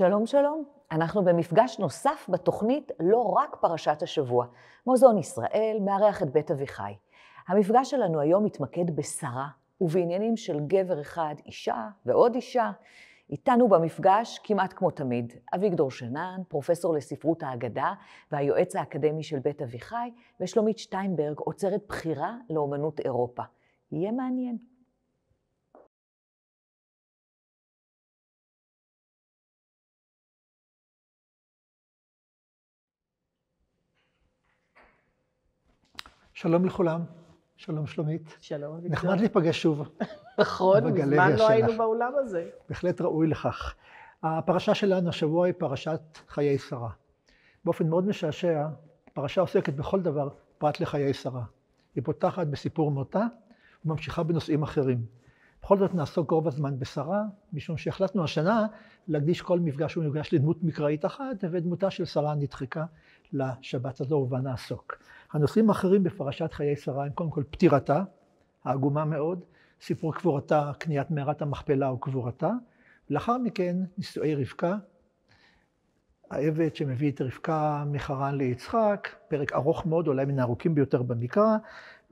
שלום שלום, אנחנו במפגש נוסף בתוכנית לא רק פרשת השבוע. מוזיאון ישראל מארח את בית אביחי. המפגש שלנו היום מתמקד בשרה ובעניינים של גבר אחד, אישה ועוד אישה. איתנו במפגש כמעט כמו תמיד, אביגדור שנן, פרופסור לספרות האגדה והיועץ האקדמי של בית אביחי, ושלומית שטיינברג, אוצרת בחירה לאומנות אירופה. יהיה מעניין. שלום לכולם, שלום שלומית. שלום אביגדור. נחמד להיפגש שוב. נכון, מזמן לא היינו באולם הזה. בהחלט ראוי לכך. הפרשה שלנו השבוע היא פרשת חיי שרה. באופן מאוד משעשע, הפרשה עוסקת בכל דבר פרט לחיי שרה. היא פותחת בסיפור מותה וממשיכה בנושאים אחרים. בכל זאת נעסוק רוב הזמן בשרה, משום שהחלטנו השנה להקדיש כל מפגש ומפגש לדמות מקראית אחת, ודמותה של שרה נדחקה לשבת הזו ובה נעסוק. הנושאים האחרים בפרשת חיי שרה הם קודם כל פטירתה, העגומה מאוד, סיפור קבורתה, קניית מערת המכפלה וקבורתה, ולאחר מכן נישואי רבקה, העבד שמביא את רבקה מחרן ליצחק, פרק ארוך מאוד, אולי מן הארוכים ביותר במקרא,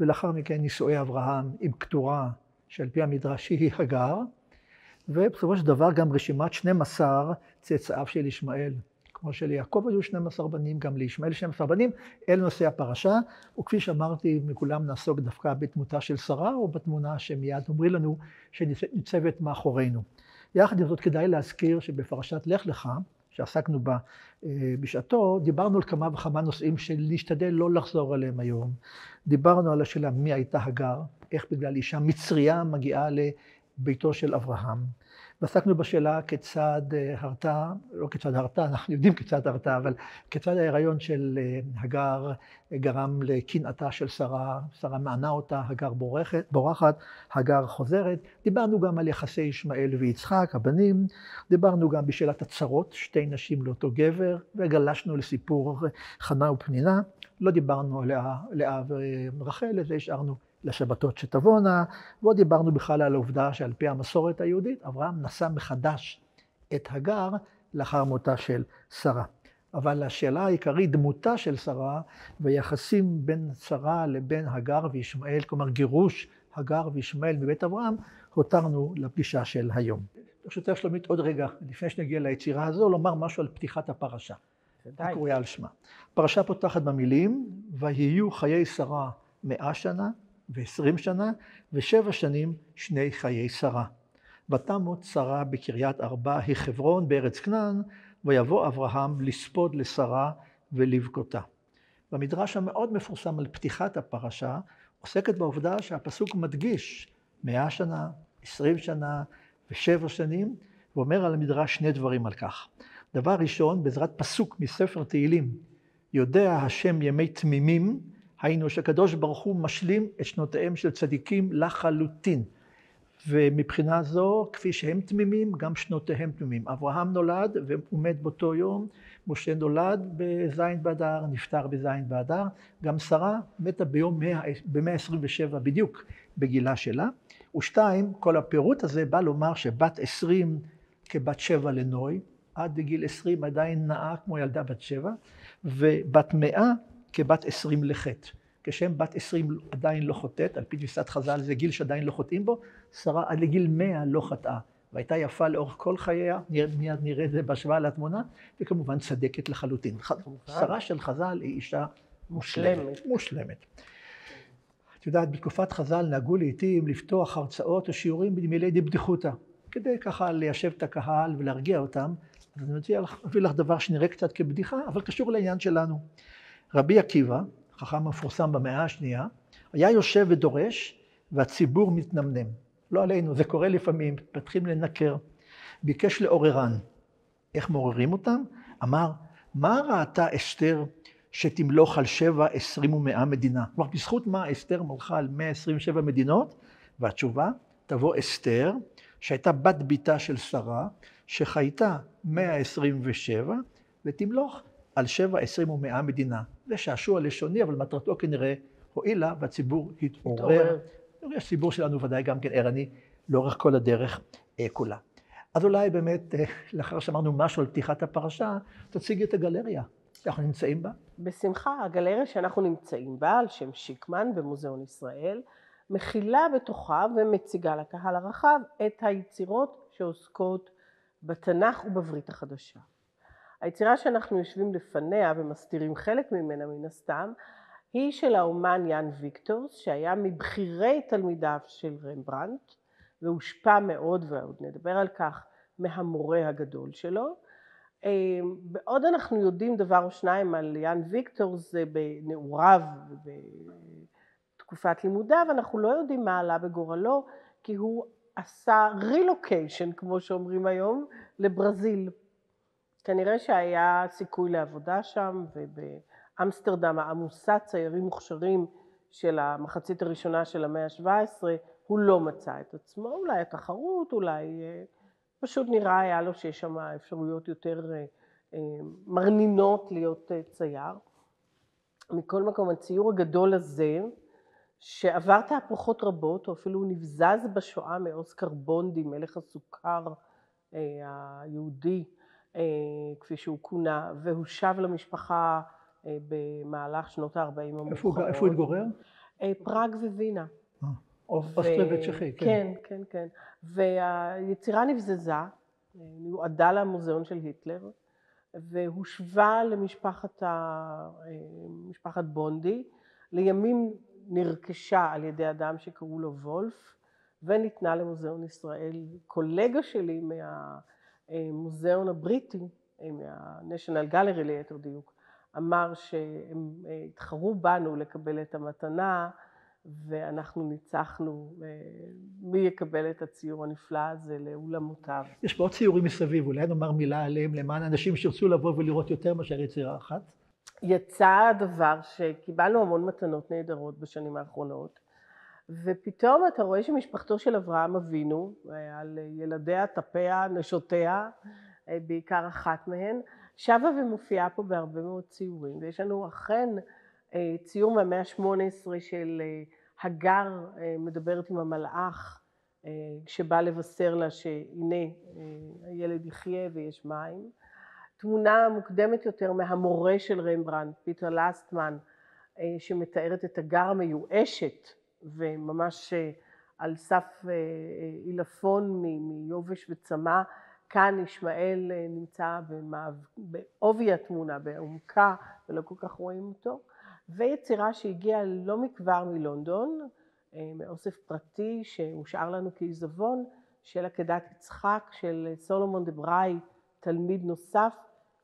ולאחר מכן נישואי אברהם עם קטורה שעל פי המדרש היא הגר, ובסופו של דבר גם רשימת 12 צאצאיו של ישמעאל. כמו שליעקב היו 12 בנים, גם לישמעאל 12 בנים, אל נושא הפרשה, וכפי שאמרתי, מכולם נעסוק דווקא בתמותה של שרה, או בתמונה שמיד אומרים לנו שניצבת מאחורינו. יחד עם זאת כדאי להזכיר שבפרשת לך לך, שעסקנו בה בשעתו, דיברנו על כמה וכמה נושאים שנשתדל לא לחזור עליהם היום. דיברנו על השאלה מי הייתה הגר, איך בגלל אישה מצריה מגיעה לביתו של אברהם. ועסקנו בשאלה כיצד הרתה, לא כיצד הרתה, אנחנו יודעים כיצד הרתה, אבל כיצד ההיריון של הגר גרם לקנאתה של שרה, שרה מענה אותה, הגר בורחת, הגר חוזרת. דיברנו גם על יחסי ישמעאל ויצחק, הבנים. דיברנו גם בשאלת הצרות, שתי נשים לאותו גבר, וגלשנו לסיפור חנה ופנינה. לא דיברנו על לאה ורחל, לזה השארנו לשבתות שתבונה, ועוד דיברנו בכלל על העובדה שעל פי המסורת היהודית, אברהם נשא מחדש את הגר לאחר מותה של שרה. אבל השאלה העיקרית, דמותה של שרה, ויחסים בין שרה לבין הגר וישמעאל, כלומר גירוש הגר וישמעאל מבית אברהם, הותרנו לפגישה של היום. ברשותך שלומית עוד רגע, לפני שנגיע ליצירה הזו, לומר משהו על פתיחת הפרשה. הקרויה על שמה. פרשה פותחת במילים, ויהיו חיי שרה 100 שנה, ו20 שנה, ו7 שנים שני חיי שרה. ותמות שרה בקריית ארבע היא חברון בארץ כנען, ויבוא אברהם לספוד לשרה ולבכותה. במדרש המאוד מפורסם על פתיחת הפרשה, עוסקת בעובדה שהפסוק מדגיש 100 שנה, 20 שנה ו7 שנים, ואומר על המדרש שני דברים על כך. דבר ראשון, בעזרת פסוק מספר תהילים, יודע השם ימי תמימים, היינו שקדוש ברוך הוא משלים את שנותיהם של צדיקים לחלוטין. ומבחינה זו, כפי שהם תמימים, גם שנותיהם תמימים. אברהם נולד והוא מת באותו יום, משה נולד בזין באדר, נפטר בזין באדר, גם שרה מתה ב-127 בדיוק בגילה שלה. ושתיים, כל הפירוט הזה בא לומר שבת 20 כבת 7 לנוי, עד בגיל 20 עדיין נעה כמו ילדה בת 7, ובת 100 כבת 20 לחטא. כשם בת 20 עדיין לא חוטאת, על פי תפיסת חז"ל זה גיל שעדיין לא חוטאים בו, שרה עד לגיל 100 לא חטאה, והייתה יפה לאורך כל חייה, מיד נראה את זה בהשוואה לתמונה, וכמובן צדקת לחלוטין. שרה של חז"ל היא אישה מושלמת. את יודעת, בתקופת חז"ל נהגו לעתים לפתוח הרצאות או שיעורים במילי דבדיחותא, כדי ככה ליישב את הקהל ולהרגיע אותם. אז אני מציע להביא לך דבר שנראה קצת כבדיחה, אבל קשור לעניין שלנו. רבי עקיבא, חכם המפורסם במאה השנייה, היה יושב ודורש, והציבור מתנמנם. לא עלינו, זה קורה לפעמים, מתפתחים לנקר. ביקש לעוררן. איך מעוררים אותם? אמר, מה ראתה אסתר שתמלוך על 7, 20 ו100 מדינה? כלומר, בזכות מה אסתר מלכה על 127 מדינות? והתשובה, תבוא אסתר, שהייתה בת ביתה של שרה, שחייתה 127, ותמלוך על 7, 20 ו100 מדינה. זה שעשוע לשוני, אבל מטרתו כנראה הועילה, והציבור התעורר. הציבור שלנו ודאי גם כן ערני, לאורך כל הדרך כולה. אז אולי באמת, לאחר שאמרנו משהו על פתיחת הפרשה, תציגי את הגלריה שאנחנו נמצאים בה. בשמחה, הגלריה שאנחנו נמצאים בה, על שם שיקמן במוזיאון ישראל, מכילה בתוכה ומציגה לקהל הרחב את היצירות שעוסקות בתנ"ך ובברית החדשה. היצירה שאנחנו יושבים לפניה ומסתירים חלק ממנה מן הסתם, היא של האומן יאן ויקטורס, שהיה מבחירי תלמידיו של רמברנדט, והושפע מאוד, ועוד נדבר על כך, מהמורה הגדול שלו. בעוד אנחנו יודעים דבר או שניים על יאן ויקטורס בנעוריו ובתקופת לימודיו, אנחנו לא יודעים מה עלה בגורלו, כי הוא עשה רילוקיישן, כמו שאומרים היום, לברזיל. כנראה שהיה סיכוי לעבודה שם, ובאמסטרדם העמוסה ציירים מוכשרים של המחצית הראשונה של המאה ה-17, הוא לא מצא את עצמו, אולי התחרות, אולי פשוט נראה היה לו שיש שם אפשרויות יותר מרנינות להיות צייר. מכל מקום, הציור הגדול הזה, שעבר תהפוכות רבות, או אפילו נבזז בשואה מאוסקר בונדי, מלך הסוכר היהודי, כפי שהוא כונה, והוא שב למשפחה במהלך שנות ה-40 המאוחרות. איפה הוא התגורר? פראג ווינה. אוסטריה וצ'כי, כן. כן, כן. והיצירה נבזזה, נועדה למוזיאון של היטלר, והושבה למשפחת בונדי, לימים נרכשה על ידי אדם שקראו לו וולף, וניתנה למוזיאון ישראל. קולגה שלי מהמוזיאון הבריטי, מה-National Gallery ליתר דיוק, אמר שהם התחרו בנו לקבל את המתנה, ואנחנו ניצחנו מי יקבל את הציור הנפלא הזה לאולמותיו. יש פה עוד ציורים מסביב, אולי נאמר מילה עליהם למען אנשים שירצו לבוא ולראות יותר מאשר יצירה אחת? יצא הדבר שקיבלנו המון מתנות נהדרות בשנים האחרונות, ופתאום אתה רואה שמשפחתו של אברהם אבינו, על ילדיה, טפיה, נשותיה, בעיקר אחת מהן, שבה ומופיעה פה בהרבה מאוד ציורים, ויש לנו אכן ציור מהמאה ה-18 של הגר מדברת עם המלאך, שבא לבשר לה שהנה הילד יחיה ויש מים. תמונה מוקדמת יותר מהמורה של רמברנדט, פיטר לסטמן, שמתארת את הגר המיואשת, וממש על סף עילפון מיובש וצמא. כאן ישמעאל נמצא בעובי התמונה, בעומקה, ולא כל כך רואים אותו. ויצירה שהגיעה לא מכבר מלונדון, מאוסף פרטי שהושאר לנו כעיזבון, של עקדת יצחק, של סולומון דבראי, תלמיד נוסף,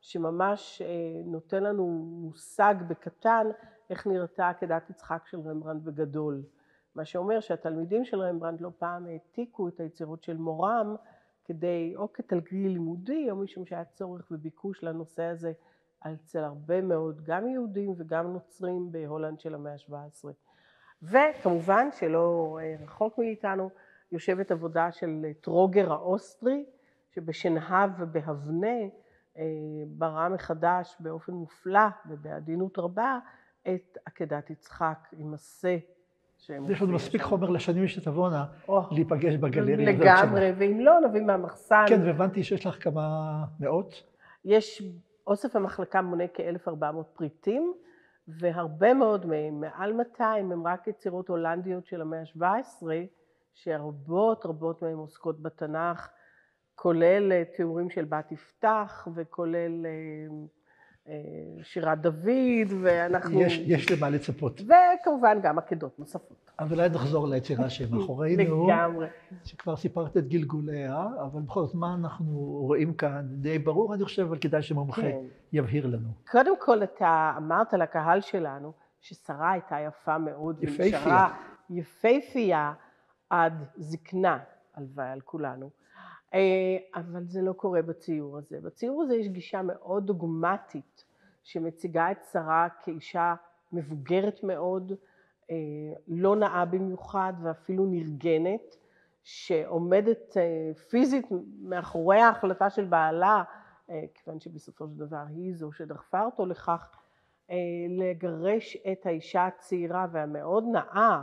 שממש נותן לנו מושג בקטן איך נראתה עקדת יצחק של רמברנדט בגדול. מה שאומר שהתלמידים של רמברנדט לא פעם העתיקו את היצירות של מורם, כדי או כתלגיל לימודי, או משום שהיה צורך וביקוש לנושא הזה אצל הרבה מאוד, גם יהודים וגם נוצרים בהולנד של המאה ה-17. וכמובן שלא רחוק מאיתנו, יושבת עבודה של טרוגר האוסטרי, שבשנהב ובהבנה ברא מחדש באופן מופלא ובעדינות רבה את עקדת יצחק עם עשה. יש לנו מספיק חומר לשנים שתבואנה להיפגש בגלריה. לגמרי, ואם לא, נביא מהמחסן. כן, והבנתי שיש לך כמה מאות. יש, אוסף המחלקה מונה כ-1,400 פריטים, והרבה מאוד מהם, מעל 200, הם רק יצירות הולנדיות של המאה ה-17, שרבות מהם עוסקות בתנ"ך, כולל תיאורים של בת יפתח, וכולל שירת דוד, ואנחנו... יש למה לצפות. וכמובן גם עקדות נוספות. אבל אולי נחזור ליצירה שמאחורינו. לגמרי. שכבר סיפרת את גלגוליה, אבל בכל זאת, מה אנחנו רואים כאן? די ברור, אני חושב, אבל כדאי שמומחה יבהיר לנו. קודם כל, אתה אמרת לקהל שלנו, ששרה הייתה יפה מאוד. יפהפייה. יפהפייה עד זקנה, הלוואי על כולנו. אבל זה לא קורה בציור הזה. בציור הזה יש גישה מאוד דוגמטית, שמציגה את שרה כאישה מבוגרת מאוד, לא נאה במיוחד ואפילו נרגנת, שעומדת פיזית מאחורי ההחלטה של בעלה, כיוון שבסופו של דבר היא זו שדחפה אותו לכך, לגרש את האישה הצעירה והמאוד נאה,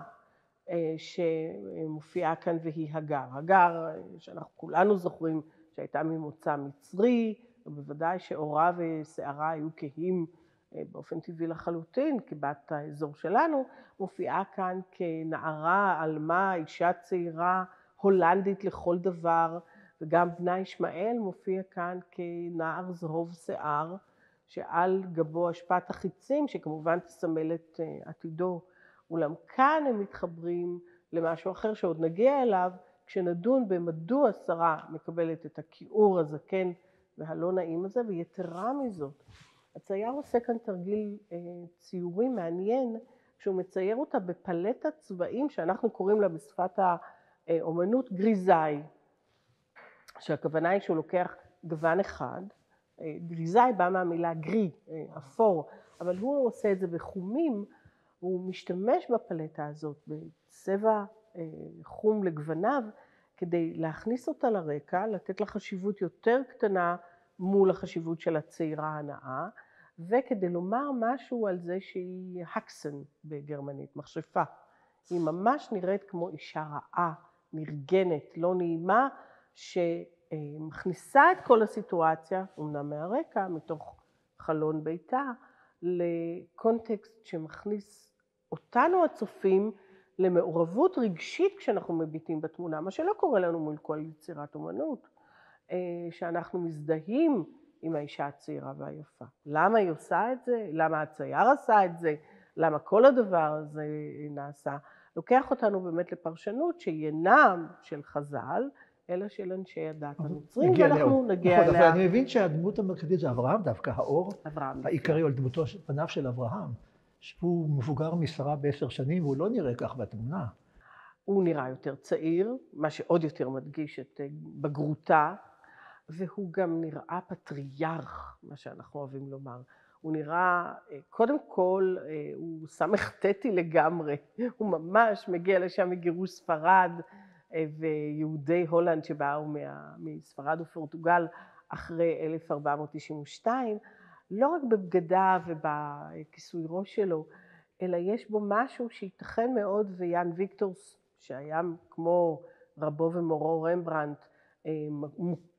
שמופיעה כאן והיא הגר. הגר, שאנחנו כולנו זוכרים שהייתה ממוצא מצרי, ובוודאי שעורה ושערה היו כהים באופן טבעי לחלוטין, כבת האזור שלנו, מופיעה כאן כנערה, עלמה, אישה צעירה, הולנדית לכל דבר, וגם בנה ישמעאל מופיע כאן כנער זהוב שיער, שעל גבו השפעת החיצים, שכמובן תסמל את עתידו. אולם כאן הם מתחברים למשהו אחר שעוד נגיע אליו, כשנדון במדוע שרה מקבלת את הכיעור הזקן והלא נעים הזה, ויתרה מזאת. הצייר עושה כאן תרגיל ציורי מעניין, שהוא מצייר אותה בפלטת צבעים שאנחנו קוראים לה בשפת האומנות גריזאי, שהכוונה היא שהוא לוקח גוון אחד, גריזאי בא מהמילה גרי, אפור, אבל הוא עושה את זה בחומים, הוא משתמש בפלטה הזאת בצבע חום לגווניו, כדי להכניס אותה לרקע, לתת לה חשיבות יותר קטנה מול החשיבות של הצעירה הנאה, וכדי לומר משהו על זה שהיא הקסן בגרמנית, מכשפה. היא ממש נראית כמו אישה רעה, נרגנת, לא נעימה, שמכניסה את כל הסיטואציה, אומנם מהרקע, מתוך חלון ביתה, לקונטקסט שמכניס אותנו הצופים למעורבות רגשית כשאנחנו מביטים בתמונה, מה שלא קורה לנו מול כל יצירת אומנות, שאנחנו מזדהים עם האישה הצעירה והיפה. למה היא עושה את זה? למה הצייר עשה את זה? למה כל הדבר הזה נעשה? לוקח אותנו באמת לפרשנות שהיא אינה של חז"ל, אלא של אנשי הדת הנוצרים, ואנחנו נגיע אליה. אבל אני מבין שהדמות המרכזית זה אברהם, דווקא האור העיקרי, על דמותו, פניו של אברהם, שהוא מבוגר משרה ב10 שנים, והוא לא נראה כך בתמונה. הוא נראה יותר צעיר, מה שעוד יותר מדגיש את בגרותה, והוא גם נראה פטריארך, מה שאנחנו אוהבים לומר. הוא נראה, קודם כל, הוא סמכתתי לגמרי, הוא ממש מגיע לשם מגירוש ספרד, ויהודי הולנד שבאו מספרד ופורטוגל אחרי 1492, לא רק בבגדיו ובכיסוי ראש שלו, אלא יש בו משהו שייתכן מאוד, ויאן ויקטורס, שהיה כמו רבו ומורו רמברנדט,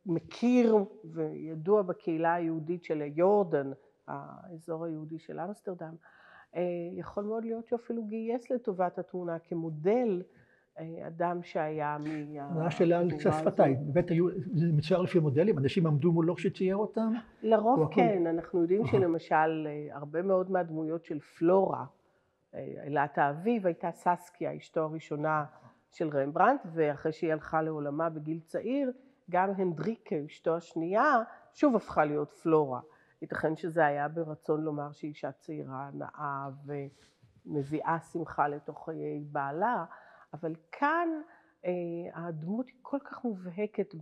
מכיר וידוע בקהילה היהודית של יורדן, האזור היהודי של אמסטרדם, יכול מאוד להיות שאפילו גייס לטובת התמונה כמודל אדם שהיה השאלה על קצת שפתיים, באמת זה מצויר לפי מודלים, אנשים עמדו מולו שצייר אותם? לרוב כן, אנחנו יודעים שלמשל הרבה מאוד מהדמויות של פלורה, אלת האביב, הייתה ססקיה, אשתו הראשונה של רמברנדט, ואחרי שהיא הלכה לעולמה בגיל צעיר, גם הנדריקה, אשתו השנייה, שוב הפכה להיות פלורה. ייתכן שזה היה ברצון לומר שהיא אישה צעירה, נאה ומביאה שמחה לתוך חיי בעלה, אבל כאן הדמות היא כל כך מובהקת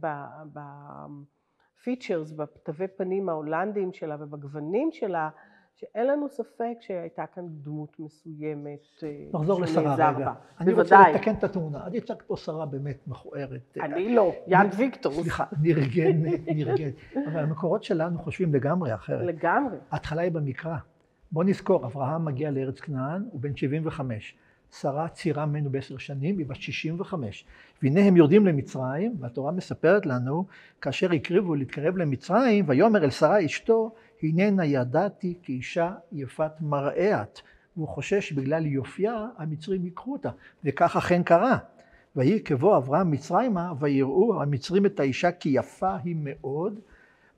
בפיצ'רס, בתווי פנים ההולנדיים שלה ובגוונים שלה, שאין לנו ספק שהייתה כאן דמות מסוימת נחזור לשרה רגע. אני רוצה לתקן את התמונה. אני הצגת פה שרה באמת מכוערת. אני לא, יאן ויקטורס. סליחה, נרגנת. אבל המקורות שלנו חושבים לגמרי אחרת. לגמרי. ההתחלה היא במקרא. בוא נזכור, אברהם מגיע לארץ כנען, הוא בן 75. שרה צעירה ממנו ב10 שנים, היא בת 65. והנה הם יורדים למצרים, והתורה מספרת לנו, כאשר הקריבו להתקרב למצרים, ויאמר אל שרה אשתו, הננה ידעתי כאישה יפת מראה את. והוא חושש בגלל יופייה, המצרים ייקחו אותה. וכך אכן קרה. ויהי כבוא אברהם מצרימה, ויראו המצרים את האישה כי יפה היא מאוד,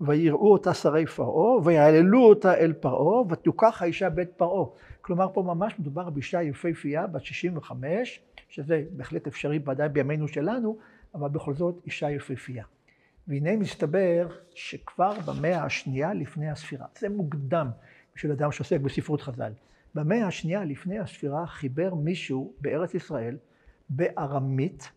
ויראו אותה שרי פרעה, ויעללו אותה אל פרעה, ותוקח האישה בית פרעה. כלומר, פה ממש מדובר באישה יפהפייה, בת 65, שזה בהחלט אפשרי ודאי בימינו שלנו, אבל בכל זאת אישה יפהפייה. והנה מסתבר שכבר במאה השנייה לפני הספירה, זה מוקדם בשביל אדם שעוסק בספרות חז"ל, במאה השנייה לפני הספירה חיבר מישהו בארץ ישראל, בארמית,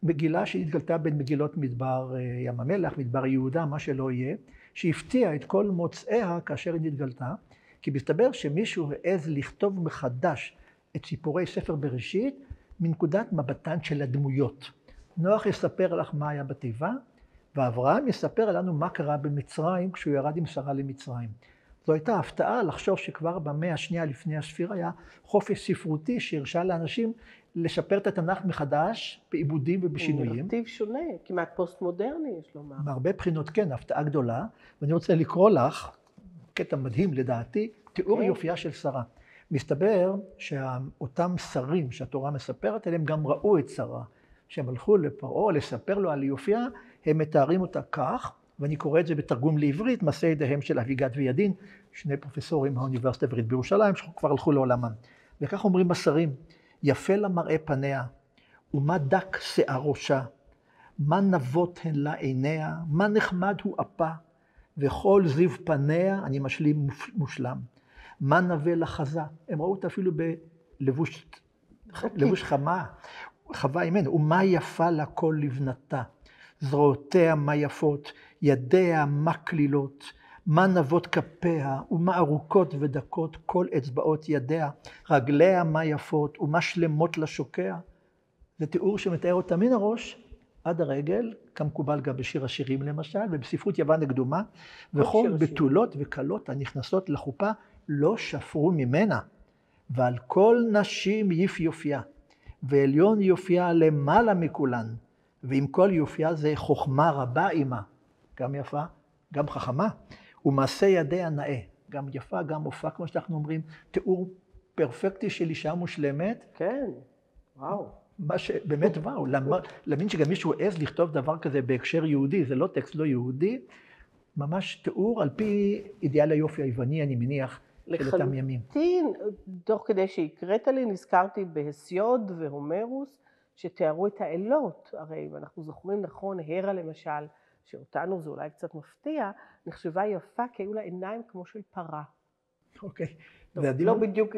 מגילה שהתגלתה בין מגילות מדבר ים המלח, מדבר יהודה, מה שלא יהיה, שהפתיע את כל מוצאיה כאשר היא נתגלתה, כי מסתבר שמישהו העז לכתוב מחדש את סיפורי ספר בראשית מנקודת מבטן של הדמויות. נוח יספר לך מה היה בתיבה, ואברהם יספר לנו מה קרה במצרים כשהוא ירד עם שרה למצרים. זו הייתה הפתעה לחשוב שכבר במאה השנייה לפני הספירה היה חופש ספרותי שהרשה לאנשים לשפר את התנ"ך מחדש, בעיבודים ובשינויים. נרטיב שונה, כמעט פוסט-מודרני, יש לומר. מהרבה בחינות כן, הפתעה גדולה, ואני רוצה לקרוא לך, קטע מדהים לדעתי, תיאור יופייה של שרה. מסתבר שאותם שרים שהתורה מספרת עליהם גם ראו את שרה. כשהם הלכו לפרעה לספר לו על יופייה, הם מתארים אותה כך, ואני קורא את זה בתרגום לעברית, מעשה ידיהם של אביגד וידין, שני פרופסורים מהאוניברסיטה העברית בירושלים, שכבר הלכו לעולמם. וכך אומרים השרים, יפה לה מראה פניה, ומה דק שיער ראשה, מה נבות הן לה עיניה, מה נחמד הוא אפה, וכל זיו פניה, אני משלים מושלם. מה נווה לחזה, הם ראו אותה אפילו בלבוש חווה אימנו, ומה יפה לה כל לבנתה, זרועותיה מה יפות, ידיה מה כלילות, מה נבות כפיה, ומה ארוכות ודקות כל אצבעות ידיה, רגליה מה יפות, ומה שלמות לשוקע. זה תיאור שמתאר אותה מן הראש עד הרגל, כמקובל גם בשיר השירים למשל, ובספרות יוון הקדומה, וכל בתולות וקלות הנכנסות לחופה לא שפרו ממנה, ועל כל נשים יפיופייה, ועליון יופייה למעלה מכולן, ועם כל יופייה זה חוכמה רבה עימה, גם יפה, גם חכמה, ומעשה ידיה נאה, גם יפה, גם מופע, כמו שאנחנו אומרים, תיאור פרפקטי של אישה מושלמת. כן, וואו. מה שבאמת וואו, להאמין שגם מישהו עז לכתוב דבר כזה בהקשר יהודי, זה לא טקסט לא יהודי, ממש תיאור על פי אידיאל היופי היווני, אני מניח, של אותם ימים. לחלוטין, תוך כדי שהקראת לי, נזכרתי בהסיוד והומרוס, שתיארו את האלות. הרי, ואנחנו זוכרים נכון, הרה למשל, שאותנו זה אולי קצת מפתיע, נחשבה יפה כי היו לה עיניים כמו של פרה. אוקיי. לא בדיוק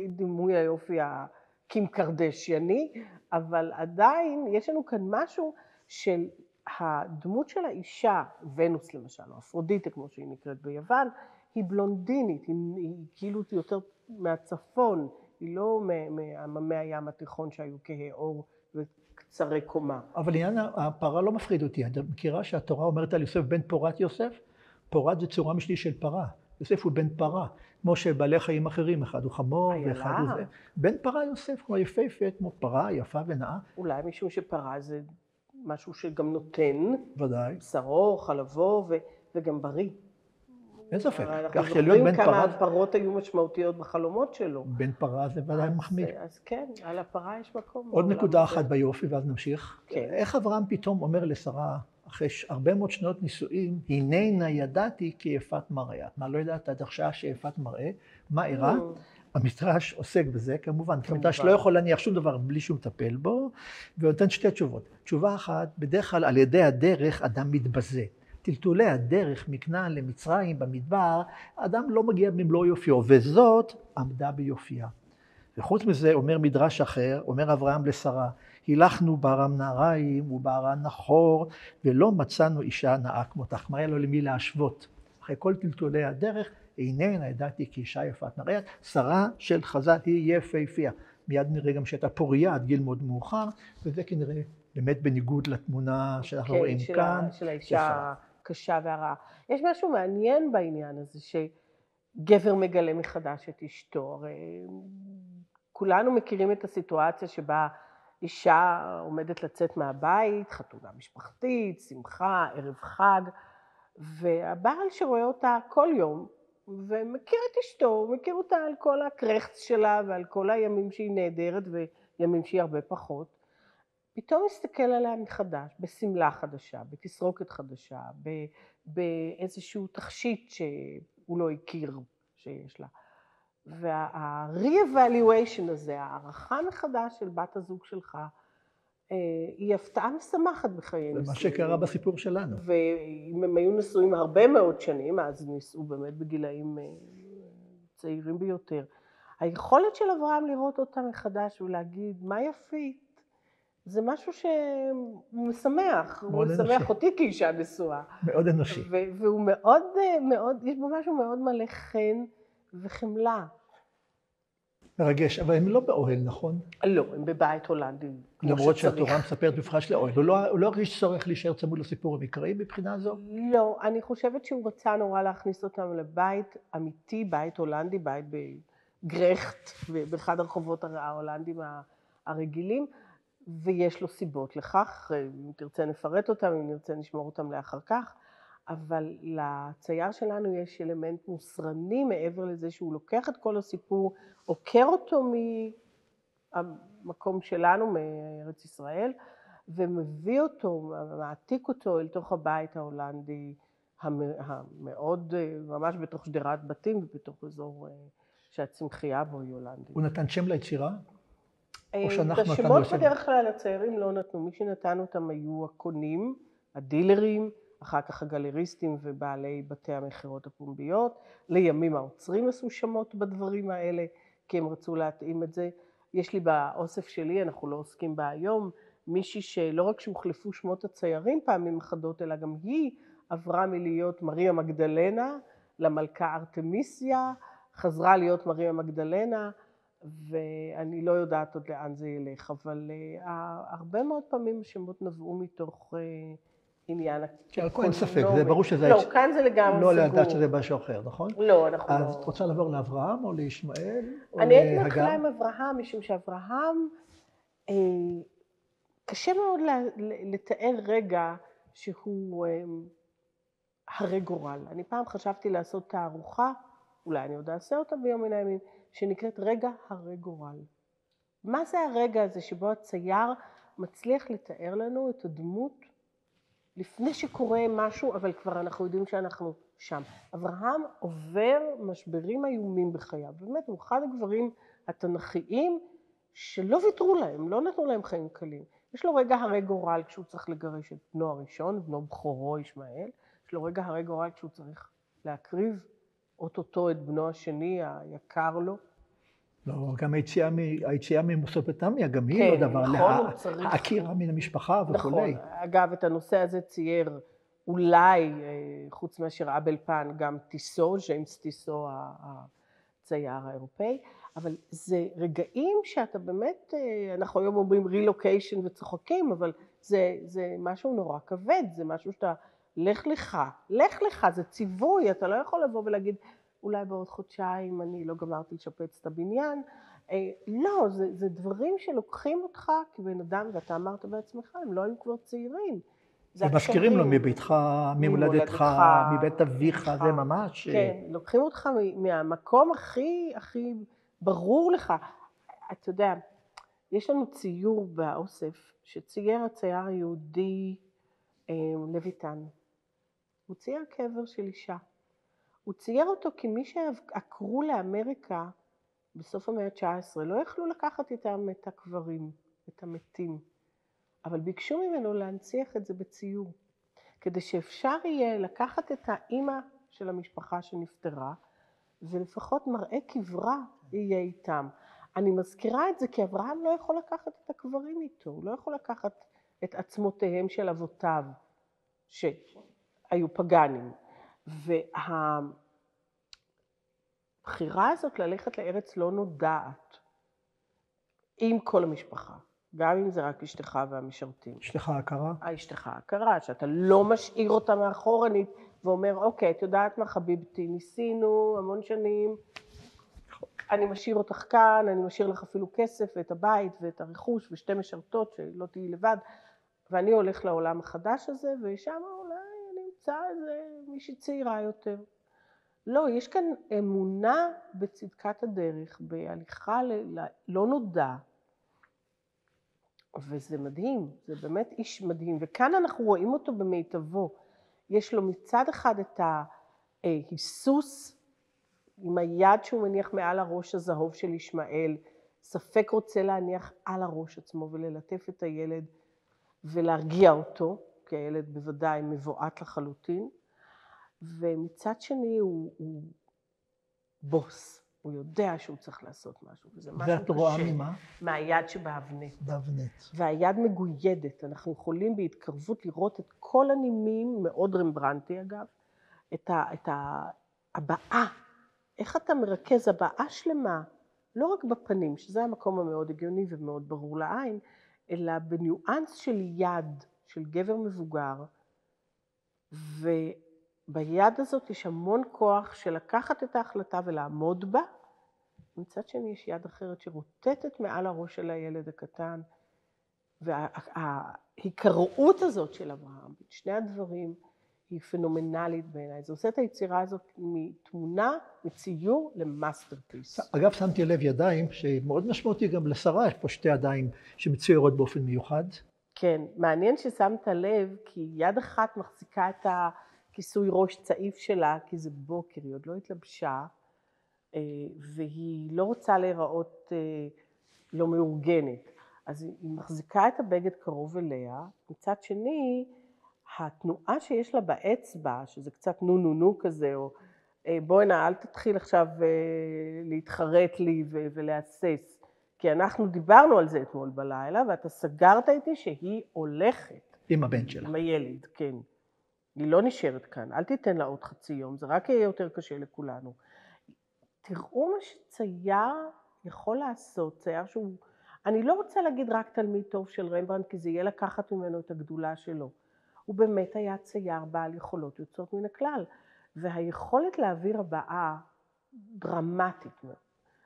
דימוי היופי הקים קרדשייני, אבל עדיין יש לנו כאן משהו של הדמות של האישה, ונוס למשל, או אפרודיטה כמו שהיא נקראת ביוון, היא בלונדינית, היא כאילו יותר מהצפון, היא לא מעממי הים התיכון שהיו כהי עור וקצרי קומה. אבל עניין הפרה לא מפחיד אותי, אני מכירה שהתורה אומרת על יוסף בן פורת יוסף, פורת זה צורה משלי של פרה, יוסף הוא בן פרה, כמו שבעלי חיים אחרים, אחד הוא חמור ואחד הוא זה. בן פרה יוסף, כמו יפהפה, כמו פרה, יפה ונאה. אולי משום שפרה זה משהו שגם נותן, ודאי. בשרו, חלבו וגם בריא. אין ספק. אנחנו זוכרים כמה הפרות היו משמעותיות בחלומות שלו. בן פרה זה ודאי מחמיא. אז כן, על הפרה יש מקום. עוד נקודה אחת ביופי ואז נמשיך. כן. איך אברהם פתאום אומר לשרה, אחרי הרבה מאוד שנות נישואים, הננה ידעתי כי יפת מראה. מה לא ידעת עד עכשיו שיפת מראה? מה אירע? המדרש עוסק בזה, כמובן. המדרש לא יכול להניח שום דבר בלי שהוא מטפל בו, ונותן שתי תשובות. תשובה אחת, בדרך כלל על ידי הדרך אדם מתבזה. טלטולי הדרך מכנען למצרים במדבר, אדם לא מגיע במלוא יופיו, וזאת עמדה ביופייה. וחוץ מזה אומר מדרש אחר, אומר אברהם לשרה, הילכנו בארם נהריים ובארם נחור, ולא מצאנו אישה נאה כמותך. מה היה לו למי להשוות? אחרי כל טלטולי הדרך, איננה ידעתי כי אישה יפת נראה, שרה של חז"ל היא יפהפייה. מיד נראה גם שהייתה פוריה עד גיל מאוד מאוחר, וזה כנראה באמת בניגוד לתמונה שאנחנו רואים כאן. של האישה הקשה והרעה. יש משהו מעניין בעניין הזה, שגבר מגלה מחדש את אשתו. הרי כולנו מכירים את הסיטואציה שבה אישה עומדת לצאת מהבית, חתונה משפחתית, שמחה, ערב חג, והבעל שרואה אותה כל יום, ומכיר את אשתו, מכיר אותה על כל הקרחץ שלה ועל כל הימים שהיא נהדרת וימים שהיא הרבה פחות, פתאום מסתכל עליה מחדש, בסמלה חדשה, בתסרוקת חדשה, באיזשהו תכשיט שהוא לא הכיר שיש לה. וה-re-evaluation הזה, הערכה מחדש של בת הזוג שלך, היא הפתעה משמחת בחיי נישואים. זה מה שקרה בסיפור שלנו. ואם הם היו נשואים הרבה מאוד שנים, אז הם נישאו באמת בגילאים צעירים ביותר. היכולת של אברהם לראות אותה מחדש ולהגיד, מה יפית? זה משהו שהוא משמח. הוא משמח אותי כאישה נשואה. מאוד אנושי. והוא מאוד, יש בו משהו מאוד מלא חן וחמלה. מרגש, אבל הם לא באוהל, נכון? לא, הם בבית הולנדי. למרות שהתורה מספרת בפרש לאוהל. הוא לא הרגיש צורך להישאר צמוד לסיפור המקראי מבחינה זו? לא, אני חושבת שהוא רצה נורא להכניס אותם לבית אמיתי, בית הולנדי, בית בגרחט, באחד הרחובות ההולנדים הרגילים, ויש לו סיבות לכך, אם תרצה נפרט אותם, אם נרצה נשמור אותם לאחר כך, אבל לצייר שלנו יש אלמנט מוסרני מעבר לזה שהוא לוקח את כל הסיפור, עוקר אותו מהמקום שלנו, מארץ ישראל, ומביא אותו, מעתיק אותו אל תוך הבית ההולנדי, המאוד, ממש בתוך שדרת בתים ובתוך אזור שהצמחייה בו היא הולנדית. הוא נתן שם ליצירה? או שאנחנו נתנו השמות שם? בדרך כלל הציירים לא נתנו, מי שנתן אותם היו הקונים, הדילרים, אחר כך הגלריסטים ובעלי בתי המכירות הפומביות. לימים האוצרים עשו שמות בדברים האלה, כי הם רצו להתאים את זה. יש לי באוסף שלי, אנחנו לא עוסקים בה היום, מישהי שלא רק שהוחלפו שמות הציירים פעמים אחדות, אלא גם היא עברה מלהיות מריה מגדלנה למלכה ארתמיסיה, חזרה להיות מריה מגדלנה, ואני לא יודעת עוד לאן זה ילך, אבל הרבה מאוד פעמים השמות נבעו מתוך עניין הקולנוע. אין ספק, זה ברור שזה... לא, כאן זה לגמרי סגור. לא לדעת שזה משהו אחר, נכון? לא, אנחנו לא... אז את רוצה לעבור לאברהם או לישמעאל או להגר? אני הייתי מתחילה עם אברהם, משום שאברהם, קשה מאוד לתאר רגע שהוא הרי גורל. אני פעם חשבתי לעשות תערוכה, אולי אני עוד אעשה אותה ביום מן הימים, שנקראת רגע הרי גורל. מה זה הרגע הזה שבו הצייר מצליח לתאר לנו את הדמות לפני שקורה משהו, אבל כבר אנחנו יודעים שאנחנו שם. אברהם עובר משברים איומים בחייו. באמת, הוא אחד הגברים התנ"כיים שלא ויתרו להם, לא נתנו להם חיים קלים. יש לו רגע הרי גורל כשהוא צריך לגרש את בנו הראשון, בנו בכורו ישמעאל. יש לו רגע הרי גורל כשהוא צריך להקריב אוטוטו את בנו השני, היקר לו. לא, גם היציאה ממסופוטמיה, גם היא לא דבר, העקירה מן המשפחה וכו'. נכון, אגב, את הנושא הזה צייר אולי, חוץ מאשר אבל פן, גם טיסו, ג'יימס טיסו, הצייר האירופאי, אבל זה רגעים שאתה באמת, אנחנו היום אומרים רילוקיישן וצוחקים, אבל זה משהו נורא כבד, זה משהו שאתה, לך לך, זה ציווי, אתה לא יכול לבוא ולהגיד, אולי בעוד חודשיים אני לא גמרתי לשפץ את הבניין. לא, זה דברים שלוקחים אותך כבן אדם, ואתה אמרת בעצמך, הם לא היו כבר צעירים. ומזכירים לו מביתך, ממולדתך, מבית אביך, זה ממש... כן, לוקחים אותך מהמקום הכי ברור לך. אתה יודע, יש לנו ציור באוסף, שצייר הצייר היהודי לויטן. הוא צייר קבר של אישה. הוא צייר אותו כמי שעקרו לאמריקה בסוף המאה ה-19, לא יכלו לקחת איתם את הקברים, את המתים, אבל ביקשו ממנו להנציח את זה בציור, כדי שאפשר יהיה לקחת את האימא של המשפחה שנפטרה, ולפחות מראה קברה יהיה איתם. אני מזכירה את זה כי אברהם לא יכול לקחת את הקברים איתו, הוא לא יכול לקחת את עצמותיהם של אבותיו, שהיו פגנים. והבחירה הזאת ללכת לארץ לא נודעת עם כל המשפחה, גם אם זה רק אשתך והמשרתים. אשתך ההכרה? אשתך ההכרה, שאתה לא משאיר אותה מאחורנית ואומר, אוקיי, את יודעת מה חביבתי, ניסינו המון שנים, אני משאיר אותך כאן, אני משאיר לך אפילו כסף ואת הבית ואת הרכוש ושתי משרתות שלא תהיי לבד, ואני הולך לעולם החדש הזה, ושם אולי אני אמצא איזה מישהי צעירה יותר. לא, יש כאן אמונה בצדקת הדרך, בהליכה לא נודע, וזה מדהים, זה באמת איש מדהים, וכאן אנחנו רואים אותו במיטבו. יש לו מצד אחד את ההיסוס, עם היד שהוא מניח מעל הראש הזהוב של ישמעאל, ספק רוצה להניח על הראש עצמו וללטף את הילד ולהרגיע אותו, כי הילד בוודאי מבועת לחלוטין, ומצד שני הוא בוס, הוא יודע שהוא צריך לעשות משהו, וזה משהו ואת רואה ממה? מהיד שבאבנט. באבנט. והיד מגוידת, אנחנו יכולים בהתקרבות לראות את כל הנימים, מאוד רמברנטי אגב, את הבעה, איך אתה מרכז הבעה שלמה, לא רק בפנים, שזה המקום המאוד הגיוני ומאוד ברור לעין, אלא בניואנס של יד, של גבר מבוגר, וביד הזאת יש המון כוח של לקחת את ההחלטה ולעמוד בה, מצד שני יש יד אחרת שרוטטת מעל הראש של הילד הקטן, וההיקראות הזאת של אברהם, שני הדברים, היא פנומנלית בעיניי. זה עושה את היצירה הזאת מתמונה, מציור למאסטרפיס. אגב, שמתי לב ידיים, שמאוד משמעותי גם לשרה, יש פה שתי ידיים שמצוירות באופן מיוחד. כן, מעניין ששמת לב, כי יד אחת מחזיקה את הכיסוי ראש צעיף שלה, כי זה בוקר, היא עוד לא התלבשה, והיא לא רוצה להיראות לא מאורגנת. אז היא מחזיקה את הבגד קרוב אליה, מצד שני, התנועה שיש לה באצבע, שזה קצת נו נו נו כזה, או בואי נא, אל תתחיל עכשיו להתחרט לי ולהסס, כי אנחנו דיברנו על זה אתמול בלילה, ואתה סגרת איתי שהיא הולכת. עם הבן שלה. עם הילד, כן. היא לא נשארת כאן, אל תיתן לה עוד חצי יום, זה רק יהיה יותר קשה לכולנו. תראו מה שצייר יכול לעשות, צייר שהוא, אני לא רוצה להגיד רק תלמיד טוב של רמברנדט, כי זה יהיה לקחת ממנו את הגדולה שלו. הוא באמת היה צייר בעל יכולות יוצאות מן הכלל, והיכולת להעביר הבעה דרמטית,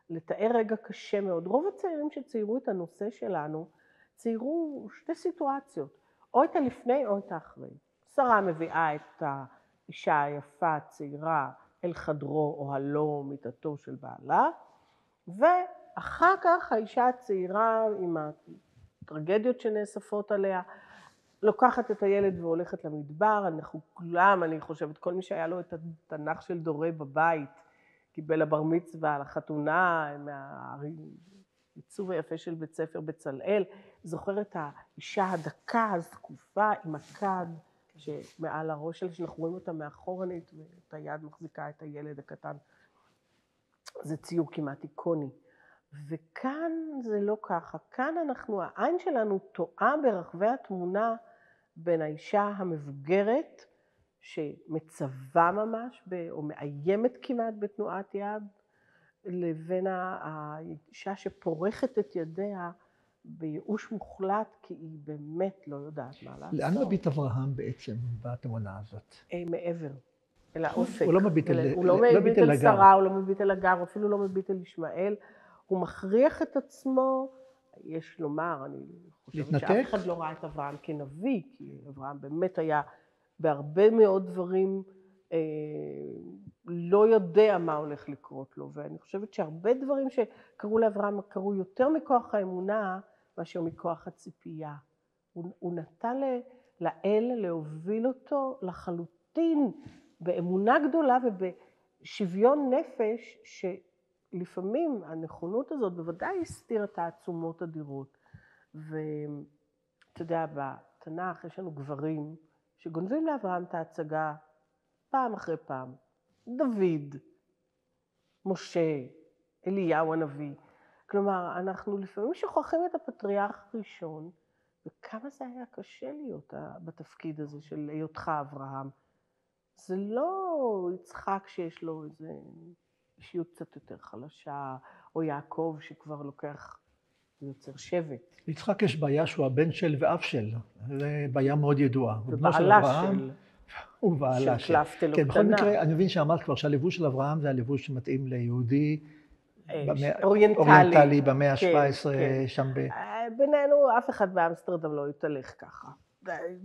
לתאר רגע קשה מאוד. רוב הציירים שציירו את הנושא שלנו, ציירו שתי סיטואציות, או את הלפני או את האחרי. שרה מביאה את האישה היפה, הצעירה, אל חדרו או הלא מיטתו של בעלה, ואחר כך האישה הצעירה עם הטרגדיות שנאספות עליה, לוקחת את הילד והולכת למדבר. אנחנו כולם, אני חושבת, כל מי שהיה לו את התנ"ך של דורי בבית, קיבל לבר מצווה, לחתונה, מהעיצוב היפה של בית ספר בצלאל, זוכר את האישה הדקה, הזקופה, עם הכד שמעל הראש שלה, שאנחנו רואים אותה מאחורנית, ואת היד מחזיקה את הילד הקטן. זה ציור כמעט איקוני. וכאן זה לא ככה. כאן העין שלנו טועה ברחבי התמונה בין האישה המבוגרת, שמצווה ממש, או מאיימת כמעט בתנועת יד, לבין האישה שפורכת את ידיה בייאוש מוחלט, כי היא באמת לא יודעת מה לעשות. לאן מביט אברהם בעצם בתמונה הזאת? מעבר, אל האופק. הוא לא מביט אל הגר. הוא לא מביט אל שרה, הוא לא מביט אל הגר, אפילו לא מביט אל ישמעאל. הוא מכריח את עצמו, יש לומר, אני חושבת שאף אחד לא ראה את אברהם כנביא, כי אברהם באמת היה בהרבה מאוד דברים, לא יודע מה הולך לקרות לו, ואני חושבת שהרבה דברים שקרו לאברהם קרו יותר מכוח האמונה, מאשר מכוח הציפייה. הוא נתן לאל להוביל אותו לחלוטין באמונה גדולה ובשוויון נפש, לפעמים הנכונות הזאת בוודאי הסתיר את העצומות אדירות. ואתה יודע, בתנ"ך יש לנו גברים שגונבים לאברהם את ההצגה פעם אחרי פעם. דוד, משה, אליהו הנביא. כלומר, אנחנו לפעמים שוכחים את הפטריארך הראשון, וכמה זה היה קשה להיות בתפקיד הזה של היותך אברהם. זה לא יצחק שיש לו איזה אישיות קצת יותר חלשה, או יעקב שכבר לוקח ויוצר שבט. ליצחק יש בעיה שהוא הבן של ואב של, זה בעיה מאוד ידועה. ובעלה של. ובעלה של קלפטלו כן, קטנה. בכל מקרה, אני מבין שאמרת כבר שהלבוש של אברהם זה הלבוש שמתאים ליהודי, אוריינטלי במאה ה-17, כן. שם בינינו, אף אחד באמסטרדם לא יתהלך ככה.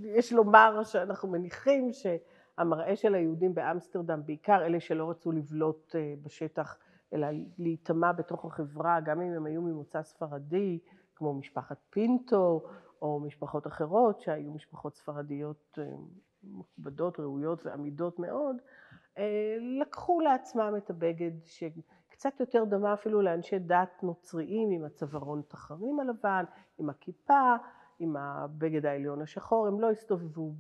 יש לומר שאנחנו מניחים שהמראה של היהודים באמסטרדם, בעיקר אלה שלא רצו לבלוט בשטח, אלא להיטמע בתוך החברה, גם אם הם היו ממוצא ספרדי, כמו משפחת פינטו, או משפחות אחרות שהיו משפחות ספרדיות מכובדות, ראויות ועמידות מאוד, לקחו לעצמם את הבגד שקצת יותר דמה אפילו לאנשי דת נוצריים, עם הצווארון תחרים הלבן, עם הכיפה, עם הבגד העליון השחור. הם לא הסתובבו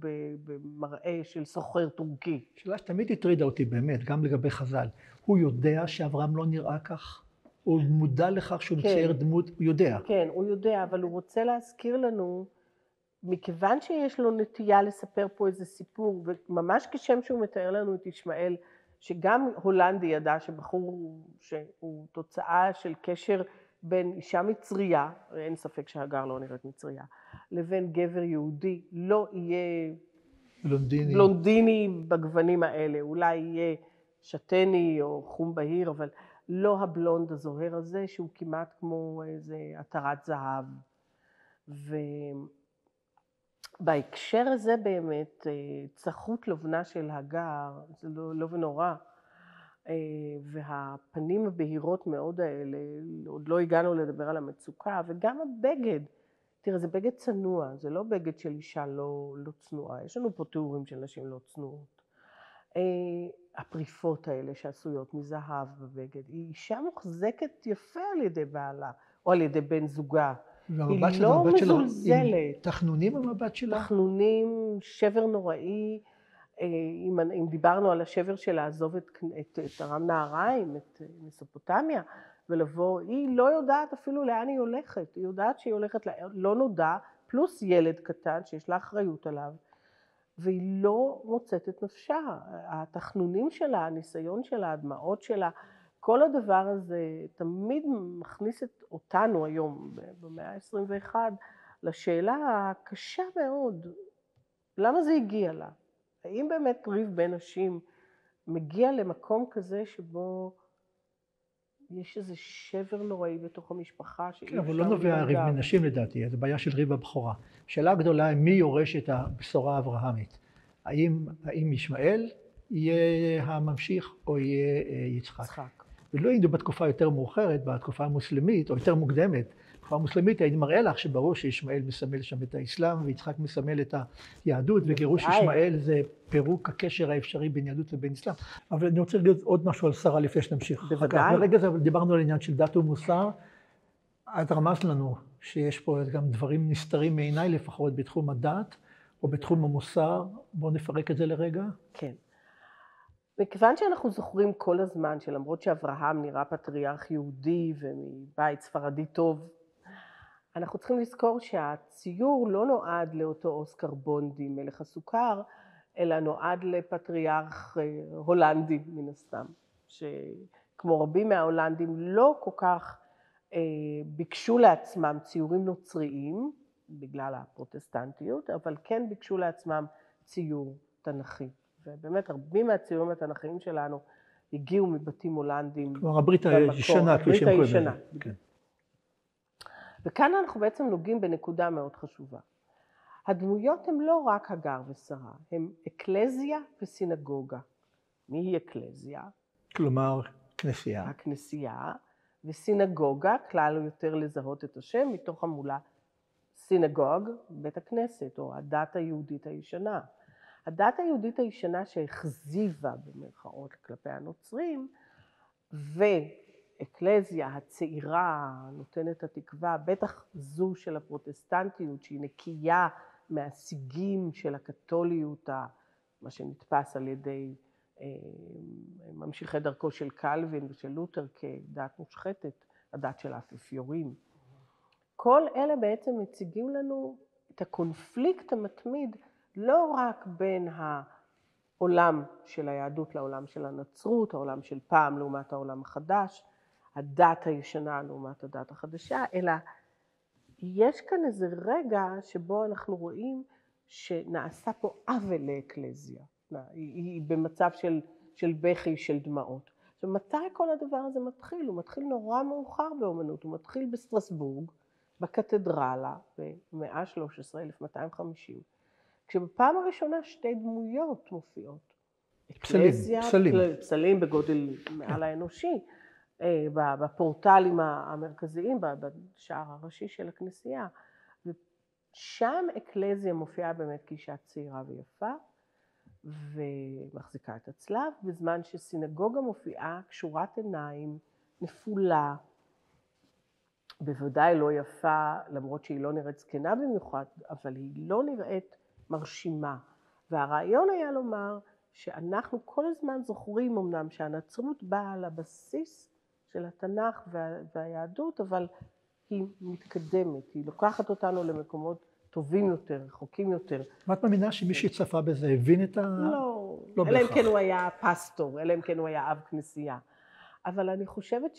במראה של סוחר טורקי. שאלה שתמיד הטרידה אותי באמת, גם לגבי חז"ל. הוא יודע שאברהם לא נראה כך? הוא מודע לכך שהוא מצייר דמות? הוא יודע. כן, הוא יודע, אבל הוא רוצה להזכיר לנו, מכיוון שיש לו נטייה לספר פה איזה סיפור, וממש כשם שהוא מתאר לנו את ישמעאל, שגם הולנדי ידע שבחור שהוא תוצאה של קשר בין אישה מצריה, אין ספק שהגר לא נראית מצריה, לבין גבר יהודי, לא יהיה בלונדיני בגוונים האלה, אולי יהיה שטני או חום בהיר, אבל לא הבלונד הזוהר הזה, שהוא כמעט כמו איזה עטרת זהב. ובהקשר הזה באמת, צחות לבנה של הגר, זה לא ונורא, והפנים הבהירות מאוד האלה, עוד לא הגענו לדבר על המצוקה, וגם הבגד, תראה, זה בגד צנוע, זה לא בגד של אישה לא צנועה, יש לנו פה תיאורים של נשים לא צנועות. הפריפות האלה שעשויות מזהב בבגד, היא אישה מוחזקת יפה על ידי בעלה, או על ידי בן זוגה. היא לא מזולזלת. תחנונים המבט שלה? תחנונים, שבר נוראי. אם דיברנו על השבר של לעזוב את ארם נהריים, את מסופוטמיה, ולבוא, היא לא יודעת אפילו לאן היא הולכת. היא יודעת שהיא הולכת לא נודע, פלוס ילד קטן שיש לה אחריות עליו, והיא לא מוצאת את נפשה. התחנונים שלה, הניסיון שלה, הדמעות שלה, כל הדבר הזה תמיד מכניס אותנו היום, במאה ה-21, לשאלה הקשה מאוד, למה זה הגיע לה? האם באמת ריב בין נשים מגיע למקום כזה שבו יש איזה שבר נוראי בתוך המשפחה שאי אפשר... אבל לא נובע ריב בין נשים לדעתי, זו בעיה של ריב הבכורה. השאלה הגדולה היא מי יורש את הבשורה האברהמית. האם ישמעאל יהיה הממשיך או יהיה יצחק? ולא היינו בתקופה יותר מאוחרת, בתקופה המוסלמית, או יותר מוקדמת. בתקופה המוסלמית הייתי מראה לך שברור שישמעאל מסמל שם את האסלאם, ויצחק מסמל את היהדות, וגירוש ישמעאל זה פירוק הקשר האפשרי בין יהדות לבין אסלאם. אבל אני רוצה להגיד עוד משהו על שרה לפני שנמשיך. בוודאי. ברגע זה דיברנו על עניין של דת ומוסר, את רמזת לנו שיש פה גם דברים נסתרים מעיניי לפחות בתחום הדת, או בתחום המוסר. בואו נפרק את זה לרגע. כן. מכיוון שאנחנו זוכרים כל הזמן שלמרות שאברהם נראה פטריארך יהודי ומבית ספרדי טוב, אנחנו צריכים לזכור שהציור לא נועד לאותו אוסקר בונדי מלך הסוכר, אלא נועד לפטריארך הולנדי מן הסתם, שכמו רבים מההולנדים לא כל כך ביקשו לעצמם ציורים נוצריים, בגלל הפרוטסטנטיות, אבל כן ביקשו לעצמם ציור תנכי. ובאמת רבים מהציורים התנכיים שלנו הגיעו מבתים הולנדים. כלומר הברית הישנה, כפי שהם קוראים לזה. כן. וכאן אנחנו בעצם נוגעים בנקודה מאוד חשובה. הדמויות הן לא רק הגר ושרה, הן אקלזיה וסינגוגה. מי היא אקלזיה? כלומר כנסייה. הכנסייה, וסינגוגה, כלל הוא יותר לזהות את השם, מתוך המולה סינגוג, בית הכנסת, או הדת היהודית הישנה. הדת היהודית הישנה שהחזיבה במרכאות כלפי הנוצרים, ואקלזיה הצעירה נותנת התקווה, בטח זו של הפרוטסטנטיות שהיא נקייה מהשיגים של הקתוליות, מה שנתפס על ידי ממשיכי דרכו של קלווין ושל לותר כדת מושחתת, הדת של האפיפיורים. כל אלה בעצם מציגים לנו את הקונפליקט המתמיד, לא רק בין העולם של היהדות לעולם של הנצרות, העולם של פעם לעומת העולם החדש, הדת הישנה לעומת הדת החדשה, אלא יש כאן איזה רגע שבו אנחנו רואים שנעשה פה עוול לאקלזיה. היא במצב של בכי, של דמעות. עכשיו, מתי כל הדבר הזה מתחיל? הוא מתחיל נורא מאוחר באומנות, הוא מתחיל בסטרסבורג, בקתדרלה, במאה ה-13, 1250, כשבפעם הראשונה שתי דמויות מופיעות. פסלים בגודל מעל האנושי, בפורטלים המרכזיים, בשער הראשי של הכנסייה. ושם אקלזיה מופיעה באמת כאישה צעירה ויפה, ומחזיקה את הצלב, בזמן שסינגוגה מופיעה קשורת עיניים, נפולה, בוודאי לא יפה, למרות שהיא לא נראית זקנה במיוחד, אבל היא לא נראית מרשימה. והרעיון היה לומר שאנחנו כל הזמן זוכרים אמנם שהנצרות באה על הבסיס של התנ"ך והיהדות, אבל היא מתקדמת, היא לוקחת אותנו למקומות טובים יותר, רחוקים יותר. ואת מאמינה שמי שצפה בזה הבין את ה... לא, אלא אם כן הוא היה פסטור, אלא אם כן הוא היה אב כנסייה. אבל אני חושבת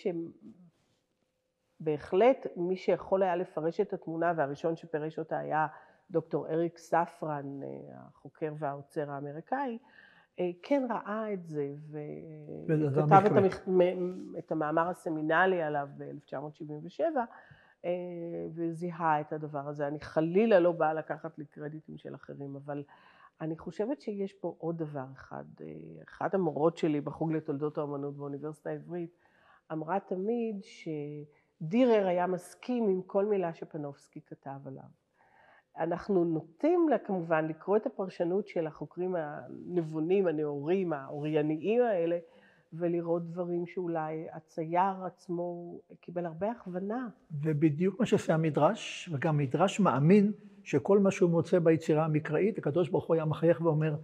שבהחלט מי שיכול היה לפרש את התמונה, והראשון שפרש אותה היה דוקטור אריק ספרן, החוקר והאוצר האמריקאי, כן ראה את זה, וזה וכתב המקרה. את המאמר הסמינלי עליו ב-1977, וזיהה את הדבר הזה. אני חלילה לא באה לקחת לי קרדיטים של אחרים, אבל אני חושבת שיש פה עוד דבר אחד. אחת המורות שלי בחוג לתולדות האמנות באוניברסיטה העברית, אמרה תמיד שדירר היה מסכים עם כל מילה שפנובסקי כתב עליו. אנחנו נוטים לה כמובן לקרוא את הפרשנות של החוקרים הנבונים, הנאורים, האורייניים האלה, ולראות דברים שאולי הצייר עצמו קיבל הרבה הכוונה. ובדיוק מה שעושה המדרש, וגם מדרש מאמין שכל מה שהוא מוצא ביצירה המקראית, הקדוש ברוך הוא היה מחייך ואומר,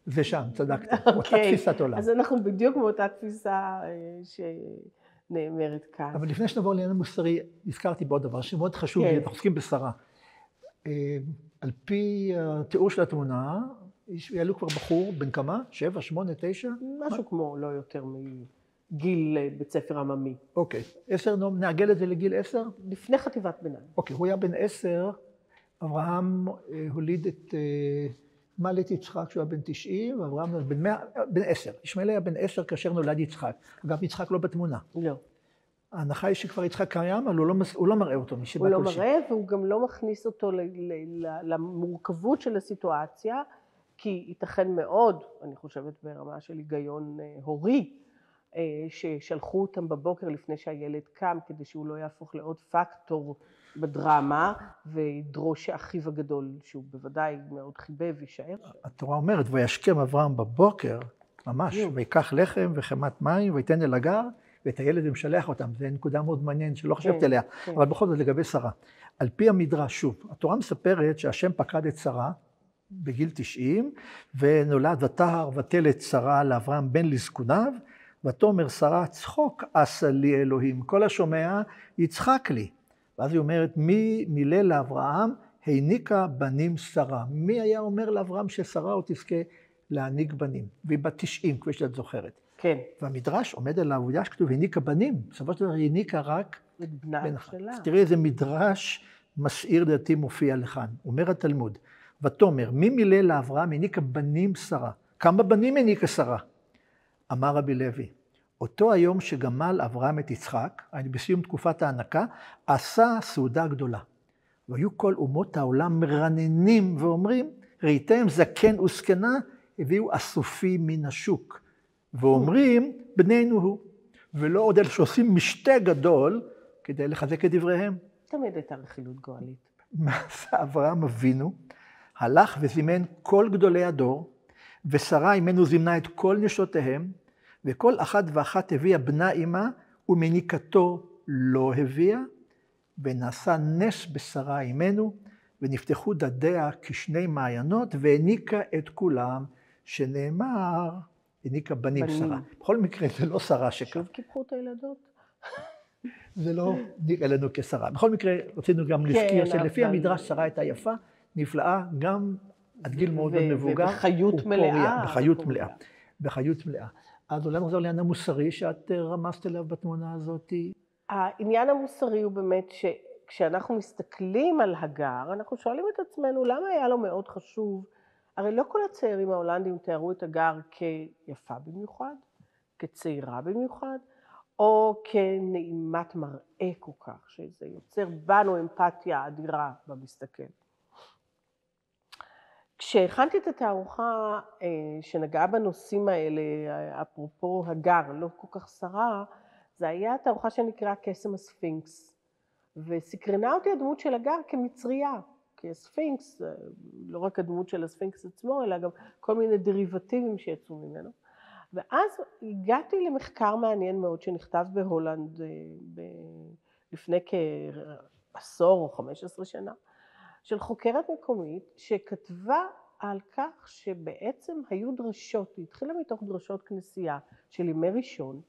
זה שם, צדקת, אותה תפיסת עולם. אז אנחנו בדיוק מאותה תפיסה שנאמרת כאן. אבל לפני שנעבור לעניין המוסרי, הזכרתי בעוד דבר שמאוד חשוב, כן. אנחנו עוסקים בשרה. על פי התיאור של התמונה, יעלו כבר בחור בן כמה? 7, 8, 9? משהו כמו לא יותר מגיל בית ספר עממי. אוקיי. 10, נעגל את זה לגיל 10? לפני חטיבת ביניים. אוקיי, הוא היה בן 10, אברהם הוליד את מלט יצחק כשהוא היה בן 90, ואברהם בן 10. ישמעאל היה בן 10 כאשר נולד יצחק. אגב, יצחק לא בתמונה. לא. ההנחה היא שכבר יצחק קיים, אבל הוא לא מראה אותו מסיבה כלשהי. הוא לא מראה, והוא גם לא מכניס אותו למורכבות של הסיטואציה, כי ייתכן מאוד, אני חושבת ברמה של היגיון הורי, ששלחו אותם בבוקר לפני שהילד קם, כדי שהוא לא יהפוך לעוד פקטור בדרמה, וידרוש שאחיו הגדול, שהוא בוודאי מאוד חיבב, יישאר. התורה אומרת, וישכם אברהם בבוקר, ממש, ויקח לחם וחמת מים, ויתן אל הגר, ואת הילד ומשלח אותם. זו נקודה מאוד מעניינת שלא חשבתי עליה, אבל בכל זאת לגבי שרה. על פי המדרש, שוב, התורה מספרת שהשם פקד את שרה בגיל 90, ונולד ותהר ותלת שרה לאברהם בן לזקוניו, ותאמר שרה צחוק עשה לי אלוהים, כל השומע יצחק לי. ואז היא אומרת, מי מילל לאברהם העניקה בנים שרה. מי היה אומר לאברהם ששרה עוד תזכה להעניק בנים? והיא בת 90, כפי שאת זוכרת. כן. והמדרש עומד על העובדה שכתוב, העניקה בנים. בסופו של דבר היא העניקה רק את בנה שלה. אז תראי איזה מדרש מסעיר דעתי מופיע לכאן. אומר התלמוד, ותאמר, מי מילל לאברהם העניקה בנים שרה? כמה בנים העניקה שרה? אמר רבי לוי, אותו היום שגמל אברהם את יצחק, בסיום תקופת ההנקה, עשה סעודה גדולה. והיו כל אומות העולם מרננים ואומרים, ראיתם זקן וזקנה, הביאו אסופים מן השוק. ואומרים, בנינו הוא. ולא עוד אלה שעושים משתה גדול, כדי לחזק את דבריהם. תמיד הייתה רכילות גואלית. מה עשה אברהם אבינו? הלך וזימן כל גדולי הדור, ושרה עמנו זימנה את כל נשותיהם, וכל אחת ואחת הביאה בנה עמה, ומניקתו לא הביאה, ונעשה נס בשרה עמנו, ונפתחו דדיה כשני מעיינות, והעניקה את כולם, שנאמר, העניקה בנים שרה. בכל מקרה זה לא שרה שכאן. שוב קיפחו את הילדות? זה לא נראה לנו כשרה. בכל מקרה רצינו גם להזכיר שלפי המדרש שרה הייתה יפה, נפלאה, גם עד גיל מאוד מבוגר. ובחיות מלאה. בחיות מלאה. בחיות מלאה. אז אולי נחזור לעניין המוסרי שאת רמזת אליו בתמונה הזאת. העניין המוסרי הוא באמת שכשאנחנו מסתכלים על הגר, אנחנו שואלים את עצמנו למה היה לו מאוד חשוב. הרי לא כל הצעירים ההולנדים תיארו את הגר כיפה במיוחד, כצעירה במיוחד, או כנעימת מראה כל כך, שזה יוצר בנו אמפתיה אדירה במסתכל. כשהכנתי את התערוכה שנגעה בנושאים האלה, אפרופו הגר, לא כל כך שרה, זה היה תערוכה שנקרא קסם הספינקס, וסקרנה אותי הדמות של הגר כמצריה, כי הספינקס, לא רק הדמות של הספינקס עצמו, אלא גם כל מיני דריבטיבים שיצאו ממנו. ואז הגעתי למחקר מעניין מאוד שנכתב בהולנד לפני כעשור או 15 שנה, של חוקרת מקומית שכתבה על כך שבעצם היו דרשות, היא התחילה מתוך דרשות כנסייה של ימי ראשון,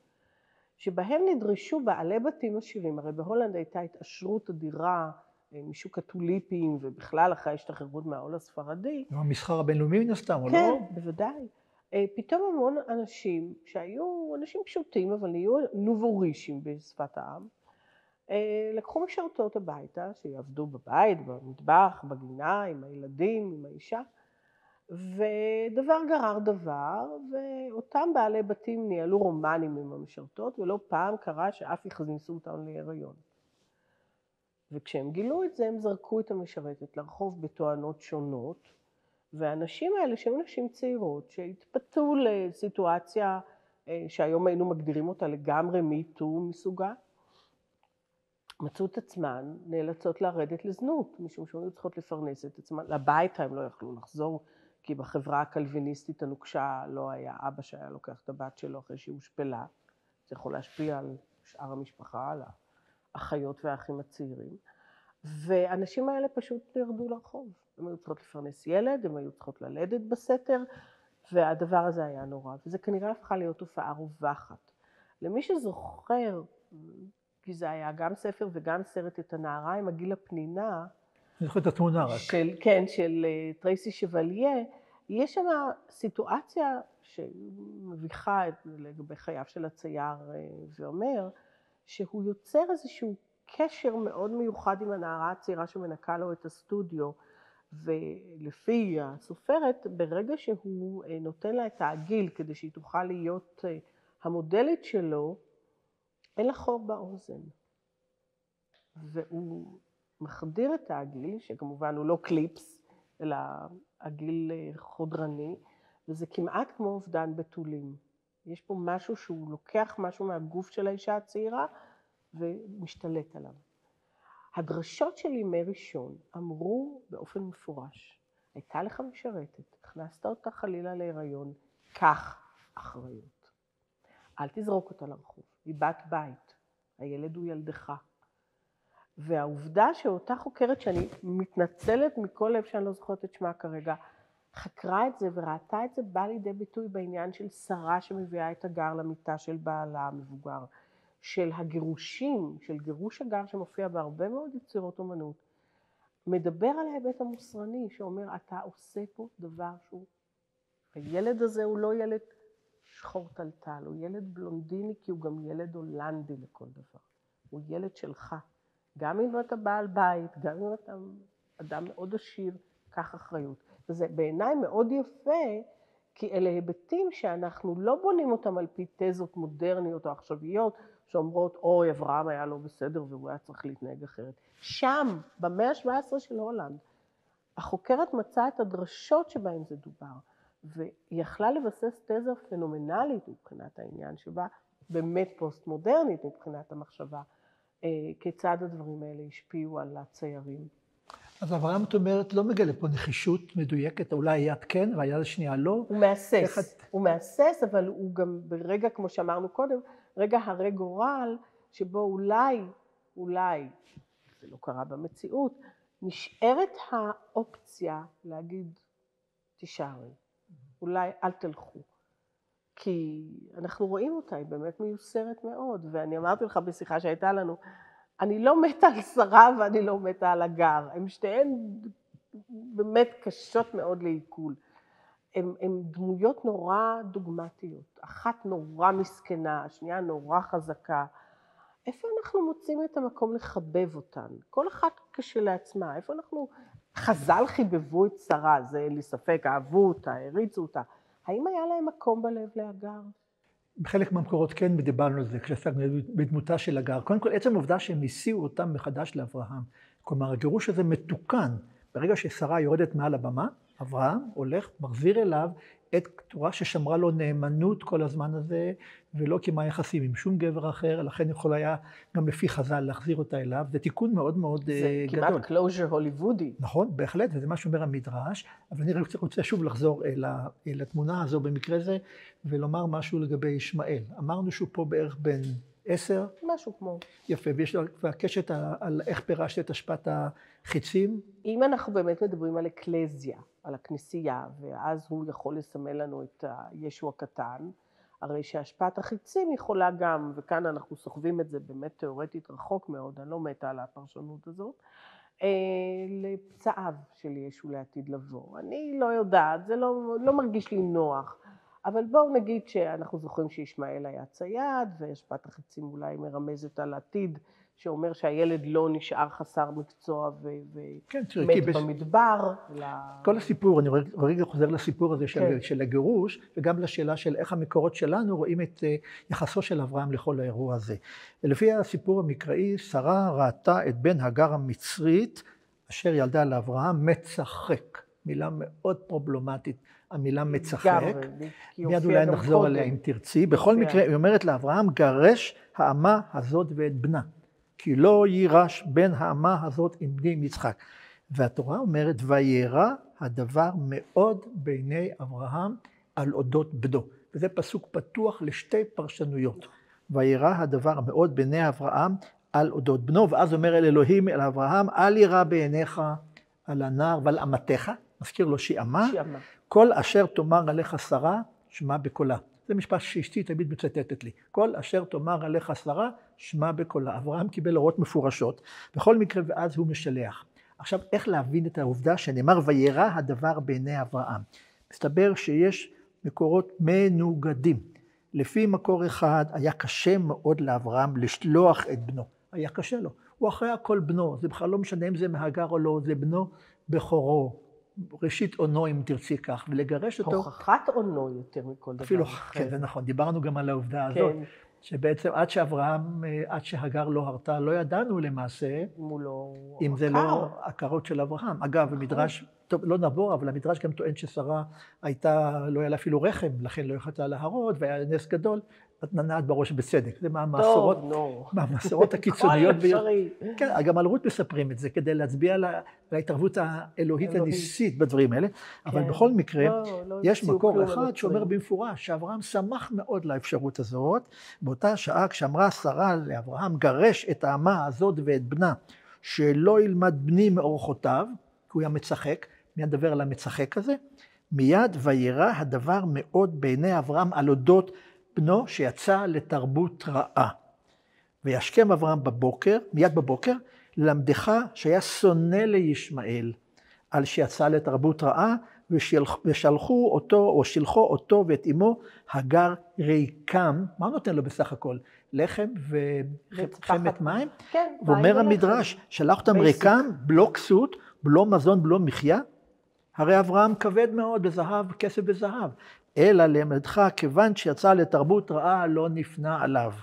שבהם נדרשו בעלי בתים עשירים, הרי בהולנד הייתה התעשרות אדירה משוק הטוליפים ובכלל אחרי ההשתחררות מהעול הספרדי. המסחר הבינלאומי מן הסתם, או לא? כן, בוודאי. פתאום המון אנשים שהיו אנשים פשוטים, אבל נהיו נובורישים בשפת העם, לקחו משרתות הביתה, שיעבדו בבית, במטבח, בגינה, עם הילדים, עם האישה, ודבר גרר דבר, ואותם בעלי בתים ניהלו רומנים עם המשרתות, ולא פעם קרה שאף הכניסו אותם להיריון. וכשהם גילו את זה, הם זרקו את המשרתת לרחוב בתואנות שונות, והאנשים האלה שהיו נשים צעירות, שהתפתו לסיטואציה שהיום היינו מגדירים אותה לגמרי מיטו מסוגה, מצאו את עצמן נאלצות לרדת לזנות, משום שהיו צריכות לפרנס את עצמן. לביתה הם לא יכלו לחזור, כי בחברה הקלוויניסטית הנוקשה לא היה אבא שהיה לוקח את הבת שלו אחרי שהיא הושפלה. זה יכול להשפיע על שאר המשפחה, על האחיות והאחים הצעירים. והאנשים האלה פשוט ירדו לרחוב. הם היו צריכות לפרנס ילד, הם היו צריכות ללדת בסתר, והדבר הזה היה נורא. וזה כנראה הפכה להיות תופעה רווחת. למי שזוכר, כי זה היה גם ספר וגם סרט, את הנערה עם הגיל הפנינה, אני זוכר את התמונה רק. כן, של טרייסי שווליה, יש שם סיטואציה שמביכה לגבי חייו של הצייר ואומר, שהוא יוצר איזשהו קשר מאוד מיוחד עם הנערה הצעירה שמנקה לו את הסטודיו, ולפי הסופרת, ברגע שהוא נותן לה את העגיל כדי שהיא תוכל להיות המודלית שלו, אין לה חור באוזן. והוא מחדיר את העגיל, שכמובן הוא לא קליפס, אלא עגיל חודרני, וזה כמעט כמו אובדן בתולים. יש פה משהו שהוא לוקח משהו מהגוף של האישה הצעירה, ומשתלט עליו. הדרשות של ימי ראשון אמרו באופן מפורש, הייתה לך משרתת, הכנסת אותה חלילה להיריון, קח אחריות. אל תזרוק אותה לרחוב, היא בת בית, הילד הוא ילדך. והעובדה שאותה חוקרת, שאני מתנצלת מכל לב שאני לא זוכרת את שמה כרגע, חקרה את זה וראתה את זה, בא לידי ביטוי בעניין של שרה שמביאה את הגר למיטה של בעלה המבוגר, של הגירושים, של גירוש הגר שמופיע בהרבה מאוד יצירות אומנות, מדבר על ההיבט המוסרני שאומר, אתה עושה פה דבר שהוא, הילד הזה הוא לא ילד שחור טלטל, הוא ילד בלונדיני כי הוא גם ילד הולנדי לכל דבר, הוא ילד שלך. גם אם אתה בעל בית, גם אם אתה אדם מאוד עשיר, קח אחריות. וזה בעיניי מאוד יפה, כי אלה היבטים שאנחנו לא בונים אותם על פי תזות מודרניות או עכשוויות, שאומרות, אוי, אברהם היה לא בסדר והוא היה צריך להתנהג אחרת. שם, במאה ה-17 של הולנד, החוקרת מצאה את הדרשות שבהן זה דובר, והיא יכלה לבסס תזה פנומנלית מבחינת העניין, שבה באמת פוסט-מודרנית מבחינת המחשבה, כיצד הדברים האלה השפיעו על הציירים. אז אברהם, את אומרת, לא מגלה פה נחישות מדויקת, אולי היד כן והיד השנייה לא. הוא מהסס, הוא מהסס, אבל הוא גם ברגע, כמו שאמרנו קודם, רגע הרי גורל, שבו אולי, זה לא קרה במציאות, נשארת האופציה להגיד, תישארי, אולי אל תלכו. כי אנחנו רואים אותה, היא באמת מיוסרת מאוד, ואני אמרתי לך בשיחה שהייתה לנו, אני לא מתה על שרה ואני לא מתה על הגר, הן שתיהן באמת קשות מאוד לעיכול. הן דמויות נורא דוגמטיות, אחת נורא מסכנה, השנייה נורא חזקה. איפה אנחנו מוצאים את המקום לחבב אותן? כל אחת כשלעצמה, איפה אנחנו, חז"ל חיבבו את שרה, זה אין לי ספק, אהבו אותה, הריצו אותה. האם היה להם מקום בלב להגר? בחלק מהמקורות כן דיברנו על זה, כשעסקנו בדמותה של הגר. קודם כל, עצם העובדה שהם הסיעו אותם מחדש לאברהם. כלומר, הגירוש הזה מתוקן. ברגע ששרה יורדת מעל הבמה, אברהם הולך, מחזיר אליו את תורה ששמרה לו נאמנות כל הזמן הזה, ולא קיימה יחסים עם שום גבר אחר, לכן יכול היה גם לפי חז"ל להחזיר אותה אליו. זה תיקון מאוד מאוד גדול. זה כמעט קלוז'ר הוליוודי. נכון, בהחלט, וזה מה שאומר המדרש, אבל אני רוצה שוב לחזור לתמונה הזו במקרה זה, ולומר משהו לגבי ישמעאל. אמרנו שהוא פה בערך בין 10. משהו כמו. יפה, ויש לו הקשת על איך פירשת את השפעת החיצים. אם אנחנו באמת מדברים על אקלזיה, על הכנסייה, ואז הוא יכול לסמל לנו את ישו הקטן, הרי שהשפעת החיצים יכולה גם, וכאן אנחנו סוחבים את זה באמת תיאורטית רחוק מאוד, אני לא מתה על הפרשנות הזאת, לפצעיו של ישו לעתיד לבוא. אני לא יודעת, זה לא מרגיש לי נוח, אבל בואו נגיד שאנחנו זוכרים שישמעאל היה צייד, והשפעת החיצים אולי מרמזת על עתיד שאומר שהילד לא נשאר חסר מקצוע כן, ומת במדבר. כל הסיפור, אני רגע חוזר לסיפור הזה של הגירוש, וגם לשאלה של איך המקורות שלנו רואים את יחסו של אברהם לכל האירוע הזה. לפי הסיפור המקראי, שרה ראתה את בן הגר המצרית, אשר ילדה לאברהם, מצחק. מילה מאוד פרובלמטית, המילה מצחק. מיד אולי נחזור עליה אם תרצי. בכל מקרה, היא אומרת לאברהם, גרש האמה הזאת ואת בנה. כי לא יירש בן האמה הזאת עם בני יצחק. והתורה אומרת, וירא הדבר מאוד בעיני אברהם על אודות בנו. וזה פסוק פתוח לשתי פרשנויות. וירא הדבר מאוד בעיני אברהם על אודות בנו, ואז אומר אל אלוהים אל אברהם, אל ירא בעיניך על הנער ועל אמתך, מזכיר לו שהיא אמה, כל אשר תאמר עליך שרה, שמע בקולה. זה משפט שאשתי תמיד מצטטת לי. כל אשר תאמר עליך שרה, שמע בקולה. אברהם קיבל הוראות מפורשות, בכל מקרה ואז הוא משלח. עכשיו, איך להבין את העובדה שנאמר, וירא הדבר בעיני אברהם? מסתבר שיש מקורות מנוגדים. לפי מקור אחד, היה קשה מאוד לאברהם לשלוח את בנו. היה קשה לו. הוא אחרי הכל בנו, זה בכלל לא משנה אם זה מהגר או לא, זה בנו בכורו. ראשית עונו, אם תרצי כך, ולגרש אותו. הוכחת עונו יותר מכל דבר. אפילו, כן, זה נכון. דיברנו גם על העובדה הזאת, שבעצם עד שאברהם, עד שהגר לא הרתה, לא ידענו למעשה, אם זה לא הכרות של אברהם. אגב, המדרש, טוב, לא נבור, אבל המדרש גם טוען ששרה הייתה, לא היה לה אפילו רחם, לכן לא יכולתה להרות, והיה נס גדול, ננעת בראש בצדק. זה מהמסורות הקיצוניות. כן, גם על רות מספרים את זה, כדי להצביע על ההתערבות האלוהית הניסית בדברים האלה. אבל בכל מקרה, יש מקור אחד שאומר במפורש, שאברהם שמח מאוד לאפשרות הזאת, באותה שעה כשאמרה שרה לאברהם, גרש את האמה הזאת ואת בנה, שלא ילמד בני מאורחותיו, כי הוא היה מצחק, מיד נדבר על המצחק הזה, מיד וירא הדבר מאוד בעיני אברהם על אודות בנו שיצא לתרבות רעה. וישכם אברהם בבוקר, מיד בבוקר, ללמדך שהיה שונא לישמעאל, על שיצא לתרבות רעה, ושלחו אותו, או שלחו אותו ואת אמו, הגר ריקם. מה הוא נותן לו בסך הכל? לחם וחמת מים? כן. ואומר המדרש, שלח אותם ריקם, בלא כסות, בלא מזון, בלא מחיה. הרי אברהם כבד מאוד בזהב, כסף בזהב. אלא למדך, כיוון שיצא לתרבות רעה, לא נפנה עליו.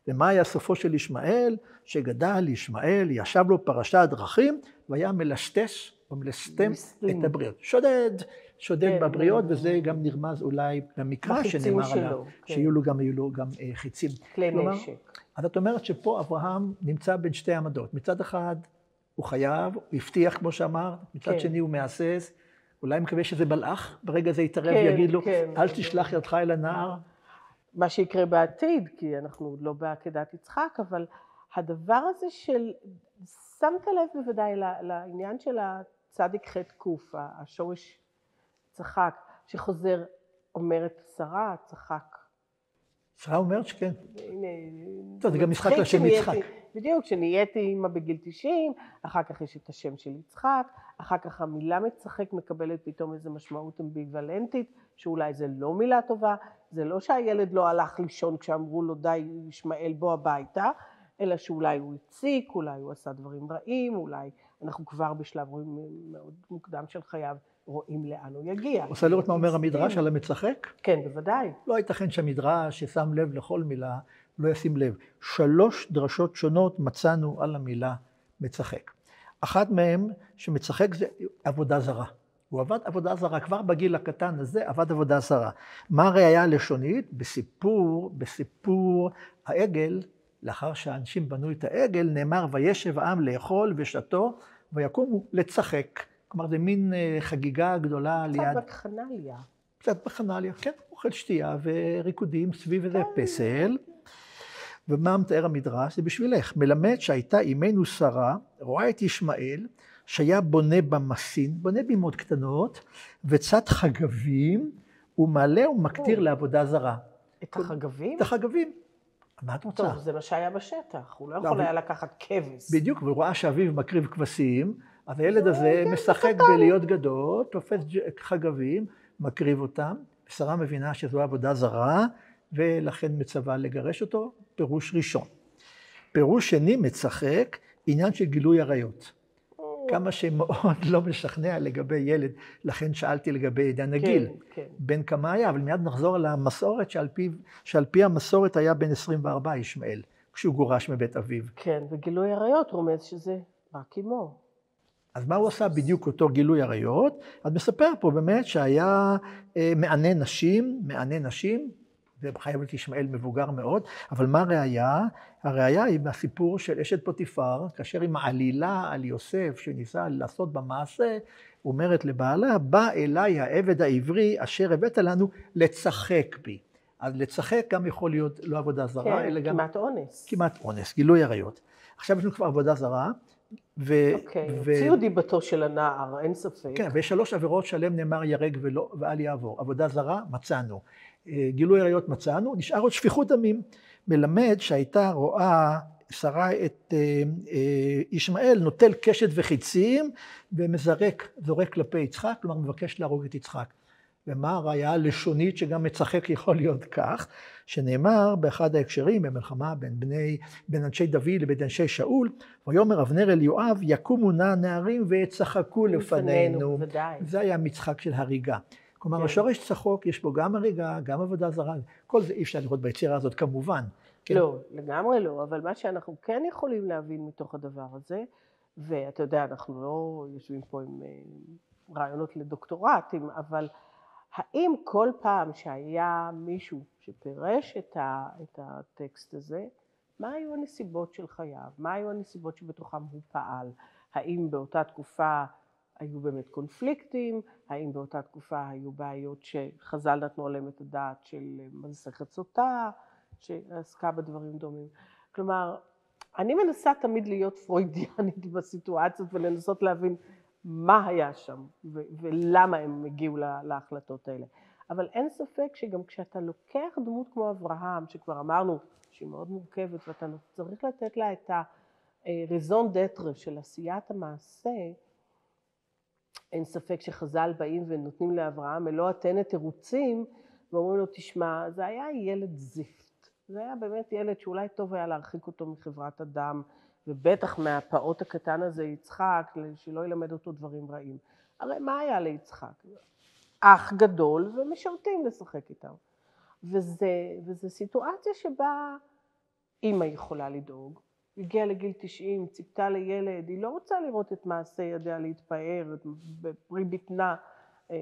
ומה היה סופו של ישמעאל? שגדל ישמעאל, ישב לו פרשת דרכים, והיה מלשטש או מלסתם את הבריות. שודד בבריות, וזה גם נרמז אולי במקרא שנאמר עליו, שיהיו לו גם חיצים. כלי נשק. אז את אומרת שפה אברהם נמצא בין שתי עמדות. מצד אחד הוא חייב, הוא הבטיח כמו שאמר, מצד שני הוא מהסס, אולי מקווה שזה מלאך, ברגע זה יתערב ויגיד לו, אל תשלח ידך אל הנער. מה שיקרה בעתיד, כי אנחנו עוד לא בעקדת יצחק, אבל הדבר הזה של, שמת לב בוודאי לעניין של הצדיק ח' קוף, השורש צחק, שחוזר, אומרת שרה, צחק. שרה אומרת שכן. טוב, זה גם משחק לשם יצחק. בדיוק, כשנהייתי אימא בגיל 90, אחר כך יש את השם של יצחק, אחר כך המילה מצחק מקבלת פתאום איזו משמעות אמביוולנטית, שאולי זה לא מילה טובה, זה לא שהילד לא הלך לישון כשאמרו לו די ישמעאל בוא הביתה, אלא שאולי הוא הציק, אולי הוא עשה דברים רעים, אולי אנחנו כבר בשלב מאוד מוקדם של חייו, רואים לאן הוא יגיע. רוצה לראות מה אומר המדרש על המצחק? כן, בוודאי. לא ייתכן שהמדרש ששם לב לכל מילה, לא ישים לב. 3 דרשות שונות מצאנו על המילה מצחק. אחת מהן שמצחק זה עבודה זרה. הוא עבד עבודה זרה, כבר בגיל הקטן הזה עבד עבודה זרה. מה הראיה הלשונית? בסיפור העגל, לאחר שהאנשים בנו את העגל, נאמר וישב העם לאכול ושתו ויקומו לצחק. כלומר, זה מין חגיגה גדולה ליד... קצת בחנליה. קצת בחנליה, כן. אוכל שתייה וריקודים סביב איזה פסל. ומה מתאר המדרש? זה בשבילך. מלמד שהייתה אימנו שרה, רואה את ישמעאל, שהיה בונה במסין, בונה בימות קטנות, וצד חגבים, ומעלה ומקטיר לעבודה זרה. את החגבים? את החגבים. מה את רוצה? טוב, זה מה שהיה בשטח. הוא לא יכול היה לקחת כבש. בדיוק, והוא רואה שאביו מקריב כבשים, אז הילד הזה משחק בלהיות גדול, תופס חגבים, מקריב אותם, ושרה מבינה שזו עבודה זרה, ולכן מצווה לגרש אותו, פירוש ראשון. פירוש שני מצחק, עניין של גילוי עריות. כמה שמאוד לא משכנע לגבי ילד, לכן שאלתי לגבי עידן הגיל. כן. בן כמה היה, אבל מיד נחזור למסורת שעל פי המסורת היה בן 24 ישמעאל, כשהוא גורש מבית אביו. כן, וגילוי עריות רומז שזה רק אמו. אז מה הוא עשה בדיוק אותו גילוי עריות? אז מספר פה באמת שהיה מענה נשים, וחייב להיות ישמעאל מבוגר מאוד, אבל מה הראיה? הראיה היא מהסיפור של אשת פוטיפר, כאשר היא מעלילה על יוסף שניסה לעשות במעשה, אומרת לבעלה, בא אליי העבד העברי אשר הבאת לנו לצחק בי. אז לצחק גם יכול להיות לא עבודה זרה, כן, אלא גם... כמעט אונס. כמעט אונס, גילוי עריות. עכשיו יש לנו כבר עבודה זרה, הוציאו דיבתו של הנער, אין ספק. כן, ויש 3 עבירות שעליהם נאמר ירג ואל יעבור. עבודה זרה, מצאנו. גילוי עריות מצאנו, נשאר עוד שפיכות דמים. מלמד שהייתה רואה שרה את ישמעאל נוטל קשת וחיצים זורק כלפי יצחק, כלומר מבקש להרוג את יצחק. ומה הראיה הלשונית שגם מצחק יכול להיות כך, שנאמר באחד ההקשרים במלחמה בין אנשי דוד לבין אנשי שאול, ויאמר אבנר אל יואב יקומו נא נערים ויצחקו לפנינו. זה היה מצחק של הריגה. כלומר, השורש צחוק, יש בו גם הריגה, גם עבודה זרה, כל זה אי אפשר לראות ביצירה הזאת כמובן. לא, לגמרי לא, אבל מה שאנחנו כן יכולים להבין מתוך הדבר הזה, ואתה יודע, אנחנו לא יושבים פה עם רעיונות לדוקטורטים, אבל האם כל פעם שהיה מישהו שפירש את הטקסט הזה, מה היו הנסיבות של חייו? מה היו הנסיבות שבתוכם הוא פעל? האם באותה תקופה היו באמת קונפליקטים? האם באותה תקופה היו בעיות שחז"ל נתנו עליהם את הדעת של מסכת סוטה, שעסקה בדברים דומים? כלומר, אני מנסה תמיד להיות פרוידיאנית בסיטואציות ולנסות להבין מה היה שם ולמה הם הגיעו להחלטות האלה. אבל אין ספק שגם כשאתה לוקח דמות כמו אברהם, שכבר אמרנו שהיא מאוד מורכבת, ואתה צריך לתת לה את הרזון דטרה של עשיית המעשה, אין ספק שחז"ל באים ונותנים לאברהם מלוא הטנא תירוצים, ואומרים לו, תשמע, זה היה ילד זיפט. זה היה באמת ילד שאולי טוב היה להרחיק אותו מחברת אדם, ובטח מהפעוט הקטן הזה יצחק, שלא ילמד אותו דברים רעים. הרי מה היה ליצחק? אח גדול ומשרתים לשחק איתם. וזה סיטואציה שבה אמא יכולה לדאוג. הגיעה לגיל 90, ציפתה לילד, היא לא רוצה לראות את מעשה ידיה להתפאר, בפרי בטנה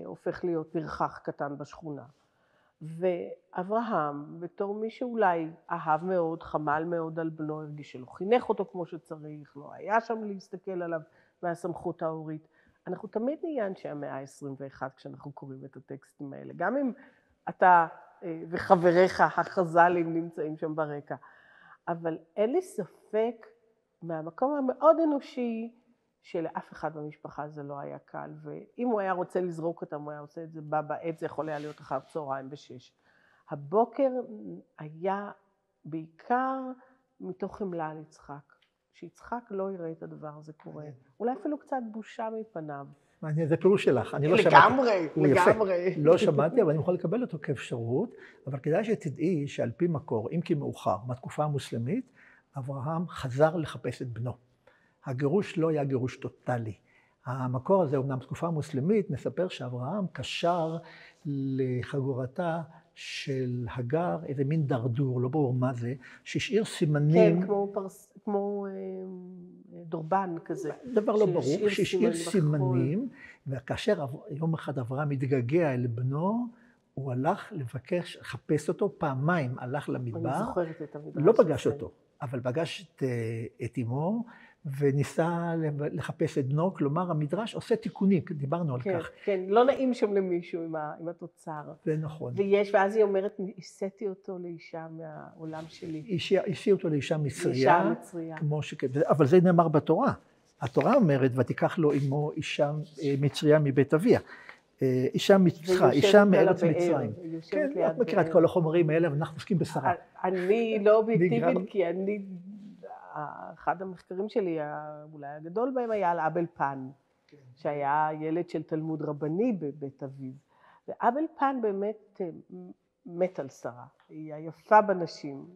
הופך להיות פרחח קטן בשכונה. ואברהם, בתור מי שאולי אהב מאוד, חמל מאוד על בנו, הרגיש שלא חינך אותו כמו שצריך, לא היה שם להסתכל עליו מהסמכות ההורית. אנחנו תמיד נהיה אנשי המאה ה-21 כשאנחנו קוראים את הטקסטים האלה, גם אם אתה וחבריך החז"לים נמצאים שם ברקע. אבל אין לי ספק מהמקום המאוד אנושי שלאף אחד במשפחה זה לא היה קל, ואם הוא היה רוצה לזרוק אותם, הוא היה עושה את זה בעת, זה יכול היה להיות אחר צהריים ב6. הבוקר היה בעיקר מתוך חמלה על יצחק, שיצחק לא יראה את הדבר הזה קורה, אולי אפילו קצת בושה מפניו. מעניין, זה פירוש שלך, אני לא שמעתי. לגמרי. לא שמעתי, אבל אני יכול לקבל אותו כאפשרות, אבל כדאי שתדעי שעל פי מקור, אם כי מאוחר, בתקופה המוסלמית, אברהם חזר לחפש את בנו. הגירוש לא היה גירוש טוטלי. המקור הזה, אומנם בתקופה המוסלמית, מספר שאברהם קשר לחגורתה של הגר איזה מין דרדור, לא ברור מה זה, שהשאיר סימנים... כן, כמו דורבן כזה. דבר לא ברור, שהשאיר סימנים, וכאשר יום אחד אברהם התגעגע אל בנו, הוא הלך לבקש, לחפש אותו, פעמיים הלך למדבר. אני זוכרת את המדבר. לא פגש אותו, אבל פגש את אמו, וניסה לחפש את בנו, כלומר המדרש עושה תיקונים, דיברנו על כך. כן, לא נעים שם למישהו עם התוצר. זה נכון. ואז היא אומרת, השאתי אותו לאישה מהעולם שלי. השאי אותו לאישה מצריה, אבל זה נאמר בתורה. התורה אומרת, ותיקח לו עמו אישה מצריה מבית אביה. אישה מארץ מצרים. כן, את מכירה את כל החומרים האלה, אבל אנחנו עוסקים בשרה. אני לא אובייקטיבית, כי אחד המחקרים שלי, אולי הגדול בהם, היה על אבל פן, שהיה ילד של תלמוד רבני בבית אביו. ואבל פן באמת מת על שרה, היא היפה בנשים,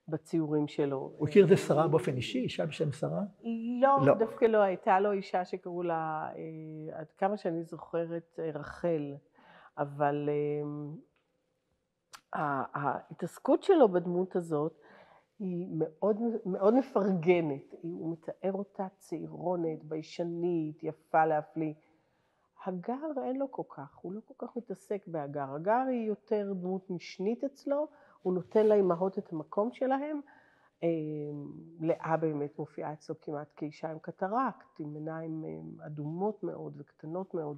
בציורים שלו. הוא הכיר את שרה באופן אישי, אישה בשם שרה? לא, דווקא לא. הייתה לו אישה שקראו לה, עד כמה שאני זוכרת, רחל. אבל ההתעסקות שלו בדמות הזאת היא מאוד, מאוד מפרגנת. הוא מתאר אותה צעירונת, ביישנית, יפה להפליא. הגר אין לו כל כך, הוא לא כל כך מתעסק בהגר. הגר היא יותר דמות משנית אצלו, הוא נותן לאימהות את המקום שלהם. לאה באמת מופיעה אצלו כמעט כאישה עם קטרקט, עם עיניים אדומות מאוד וקטנות מאוד.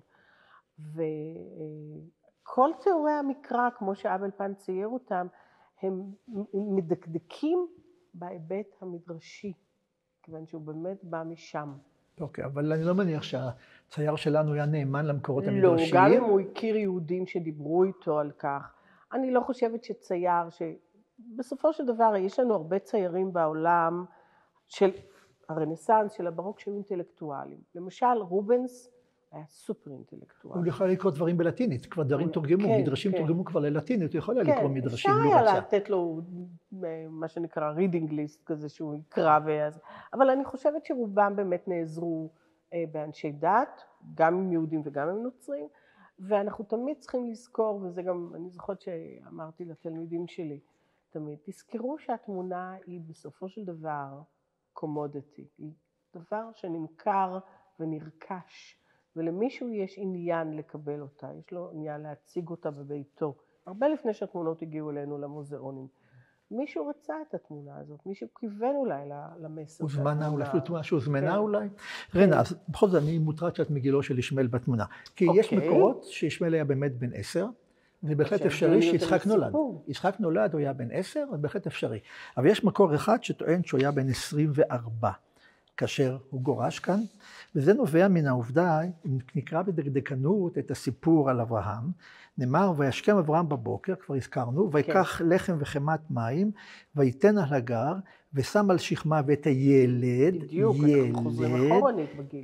וכל תיאורי המקרא, כמו שאבל פן צייר אותם, הם מדקדקים בהיבט המדרשי, כיוון שהוא באמת בא משם. אוקיי, אבל אני לא מניח שהצייר שלנו היה נאמן למקורות המדרשיים. לא, גם אם הוא הכיר יהודים שדיברו איתו על כך. אני לא חושבת שצייר, שבסופו של דבר יש לנו הרבה ציירים בעולם של הרנסנס, של הברוק, שהם אינטלקטואלים. למשל, רובנס היה סופר אינטלקטואלי. הוא יכול לקרוא דברים בלטינית, כבר דברים תורגמו, מדרשים תורגמו כבר ללטינית, הוא יכול לקרוא מדרשים, לא אפשר רצה. היה לתת לו מה שנקרא reading list כזה שהוא יקרא, אבל אני חושבת שרובם באמת נעזרו באנשי דת, גם עם יהודים וגם עם נוצרים, ואנחנו תמיד צריכים לזכור, וזה גם, אני זוכרת שאמרתי לתלמידים שלי, תמיד, תזכרו שהתמונה היא בסופו של דבר קומודיטי, היא דבר שנמכר ונרכש, ולמישהו יש עניין לקבל אותה, יש לו עניין להציג אותה בביתו, הרבה לפני שהתמונות הגיעו אלינו למוזיאונים. מישהו רצה את התמונה הזאת, מישהו כיוון אולי למסר. הוזמנה, אולי אפילו תמונה שהוזמנה אולי. רנה, אז בכל זאת אני מוטרד שאת מגילו של ישמעאל בתמונה. כי יש מקורות שישמעאל היה באמת בן 10, זה בהחלט אפשרי שיצחק נולד. יצחק נולד, הוא היה בן 10, זה בהחלט אפשרי. אבל יש מקור אחד שטוען שהוא היה בן 24. כאשר הוא גורש כאן, וזה נובע מן העובדה, אם נקרא בדקדקנות את הסיפור על אברהם, נאמר, וישכם אברהם בבוקר, כבר הזכרנו, ויקח לחם וחמת מים, ויתן על הגר, ושם על שכמה ואת הילד,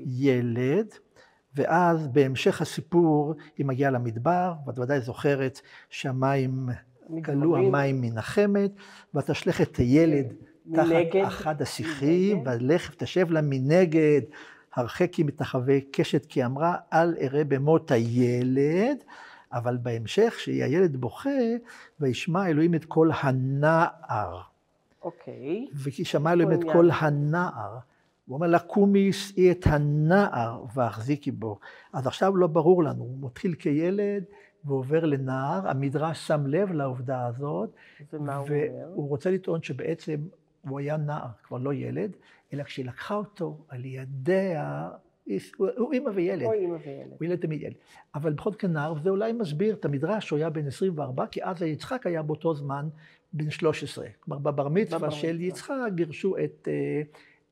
ילד, ואז בהמשך הסיפור, היא מגיעה למדבר, ואת ודאי זוכרת שהמים כלו המים מן החמת, ותשלח את הילד, תחת אחד השיחים, ולך תשב לה מנגד, הרחקי מתחווה קשת, כי אמרה, אל אראה במות הילד, אבל בהמשך, שהילד בוכה, וישמע אלוהים את קול הנער. אוקיי. וישמע אלוהים את קול הנער. הוא אומר לה, קומי שאי את הנער, והחזיקי בו. אז עכשיו לא ברור לנו, הוא מתחיל כילד, ועובר לנער, המדרש שם לב לעובדה הזאת, והוא רוצה לטעון שבעצם הוא היה נער, כבר לא ילד, אלא כשהיא לקחה אותו על ידיה, הוא אימא וילד. הוא ילד תמיד ילד. אבל בכל זאת כנער, וזה אולי מסביר את המדרש, שהוא היה בן 24, כי אז יצחק היה באותו זמן בן 13. כלומר, בבר מצווה של יצחק גירשו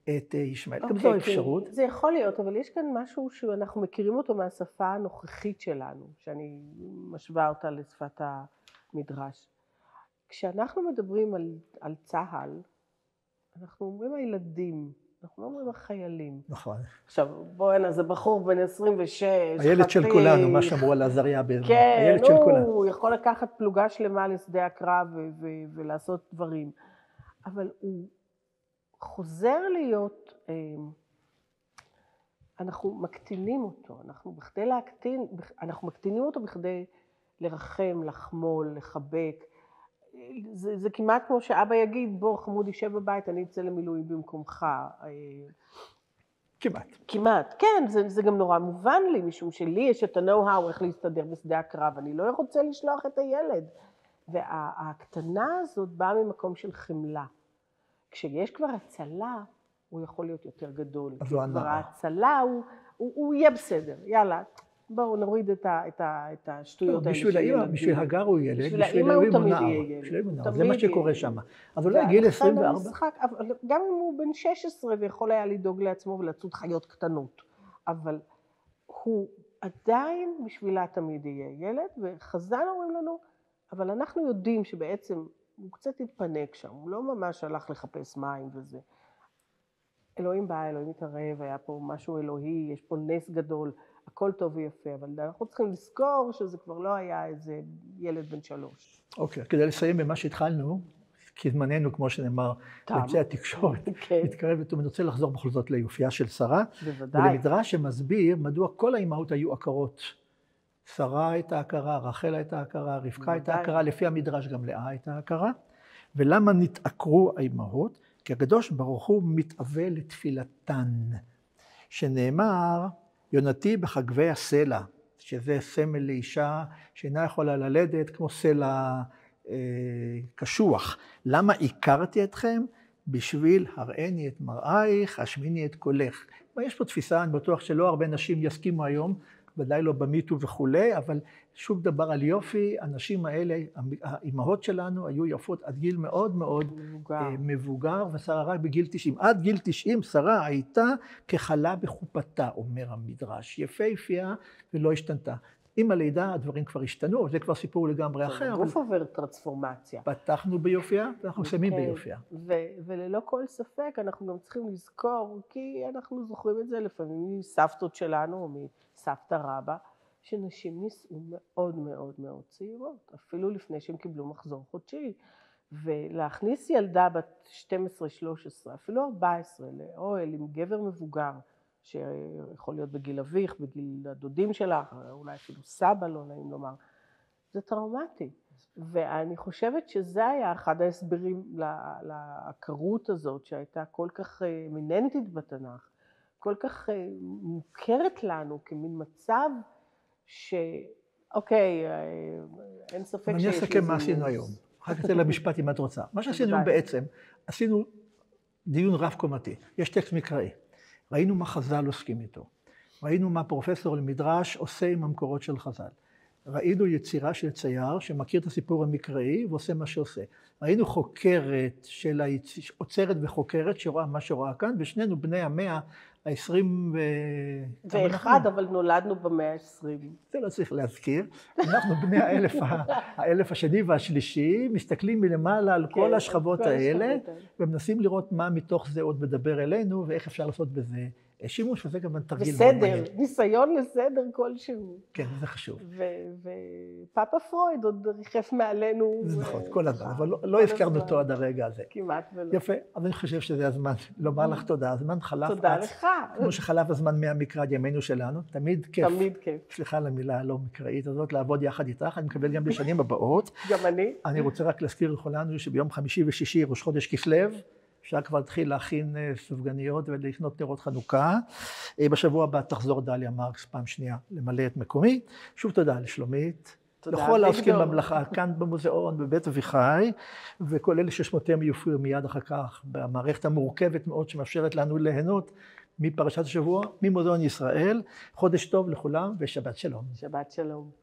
את ישמעאל. גם זו אפשרות. זה יכול להיות, אבל יש כאן משהו שאנחנו מכירים אותו מהשפה הנוכחית שלנו, שאני משווה אותה לשפת המדרש. כשאנחנו מדברים על צה"ל, אנחנו אומרים הילדים, אנחנו לא אומרים החיילים. נכון. עכשיו, בוא'נה, זה בחור בן 26, הילד של כולנו, מה שאמרו על עזריה בזמן. כן, הוא יכול לקחת פלוגה שלמה לשדה הקרב ולעשות דברים. אבל הוא חוזר להיות, אנחנו מקטינים אותו, אנחנו מקטינים אותו בכדי לרחם, לחמול, לחבק. זה כמעט כמו שאבא יגיד, בוא חמוד יישב בבית, אני אצא למילואים במקומך. כמעט, כן, זה גם נורא מובן לי, משום שלי יש את ה-know-how איך להסתדר בשדה הקרב, אני לא רוצה לשלוח את הילד. והקטנה הזאת באה ממקום של חמלה. כשיש כבר הצלה, הוא יכול להיות יותר גדול. כבר ההצלה, הוא יהיה בסדר, יאללה. בואו נוריד את השטויות האלה. בשביל הגר הוא ילד, בשביל האמא הוא תמיד יהיה ילד. זה מה שקורה שם. אז אולי גיל 24. גם אם הוא בן 16 ויכול היה לדאוג לעצמו ולצוד חיות קטנות. אבל הוא עדיין בשבילה תמיד יהיה ילד, וחז"ל אומרים לנו, אבל אנחנו יודעים שבעצם הוא קצת התפנק שם, הוא לא ממש הלך לחפש מים וזה. אלוהים בא, אלוהים התערב, היה פה משהו אלוהי, יש פה נס גדול. הכל טוב ויפה, אבל אנחנו צריכים לזכור שזה כבר לא היה איזה ילד בן 3. אוקיי, כדי לסיים במה שהתחלנו, כי זמננו, כמו שנאמר, באמצעי התקשורת, מתקרב, ואני רוצה לחזור בכל זאת ליופייה של שרה. בוודאי. ולמדרש שמסביר מדוע כל האימהות היו עקרות. שרה הייתה עקרה, רחל הייתה עקרה, רבקה הייתה עקרה, לפי המדרש גם לאה הייתה עקרה. ולמה נתעקרו האימהות? כי הקדוש ברוך הוא מתאווה לתפילתן, שנאמר, יונתי בחגבי הסלע, שזה סמל לאישה שאינה יכולה ללדת כמו סלע קשוח. למה הכרתי אתכם? בשביל הראיני את מראייך, השמיני את קולך. יש פה תפיסה, אני בטוח שלא הרבה נשים יסכימו היום, ודאי לא במיטו וכולי, אבל שוב דבר על יופי, הנשים האלה, האימהות שלנו, היו יפות עד גיל מאוד מאוד מבוגר, ושרה רק בגיל 90. עד גיל 90 שרה הייתה כחלה בחופתה, אומר המדרש, יפהפייה ולא השתנתה. עם הלידה הדברים כבר השתנו, זה כבר סיפור לגמרי אחר. הגוף עובר טרנספורמציה. פתחנו ביופייה ואנחנו מסיימים ביופייה. וללא כל ספק אנחנו גם צריכים לזכור, כי אנחנו זוכרים את זה לפעמים מסבתות שלנו או מסבתא רבא, שנשים נישאו מאוד מאוד מאוד צעירות, אפילו לפני שהם קיבלו מחזור חודשי. ולהכניס ילדה בת 12-13, אפילו 14, לאוהל עם גבר מבוגר, שיכול להיות בגיל אביך, בגיל הדודים שלך, אולי אפילו סבא, לא נעים לומר, זה טראומטי. ואני חושבת שזה היה אחד ההסברים לעקרות הזאת, שהייתה כל כך מיננטית בתנ"ך, כל כך מוכרת לנו כמין מצב אוקיי, אין ספק אני אסכם מה עשינו היום. אחר כך למשפט אם את רוצה. מה שעשינו בעצם, עשינו דיון רב קומתי. יש טקסט מקראי. ראינו מה חז"ל עוסקים איתו. ראינו מה פרופסור למדרש עושה עם המקורות של חז"ל. ראינו יצירה של צייר שמכיר את הסיפור המקראי ועושה מה שעושה. ראינו חוקרת של עוצרת וחוקרת שרואה מה שרואה כאן, ושנינו בני המאה ה-21, אבל נולדנו במאה ה-20. זה לא צריך להזכיר. אנחנו בני האלף השני והשלישי, מסתכלים מלמעלה על כל השכבות האלה, ומנסים לראות מה מתוך זה עוד מדבר אלינו, ואיך אפשר לעשות בזה שימוש, וזה גם תרגיל מאוד מעניין. בסדר, ניסיון לסדר כלשהו. כן, זה חשוב. ופאפה פרויד עוד ריחף מעלינו. זה נכון, כל הזמן, אבל לא הזכרנו אותו עד הרגע הזה. כמעט ולא. יפה, אבל אני חושב שזה הזמן לומר לך תודה. הזמן חלף. תודה לך. כמו שחלף הזמן מהמקרא עד ימינו שלנו, תמיד כיף. תמיד כיף. סליחה על המילה הלא מקראית הזאת, לעבוד יחד איתך, אני מקבל גם בשנים הבאות. גם אני. אני רוצה רק להזכיר לכולנו שביום חמישי ושישי, ראש חודש כסלו, אפשר כבר להתחיל להכין סופגניות ולקנות נרות חנוכה. בשבוע הבא תחזור דליה מרקס פעם שנייה למלא את מקומי. שוב תודה לשלומית. לכל העוסקים במלאכה כאן במוזיאון, בבית אביחי, וכל אלה ששמותיהם יופיעו מיד אחר כך במערכת המורכבת מאוד שמאפשרת לנו ליהנות מפרשת השבוע, ממוזיאון ישראל. חודש טוב לכולם ושבת שלום. שבת שלום.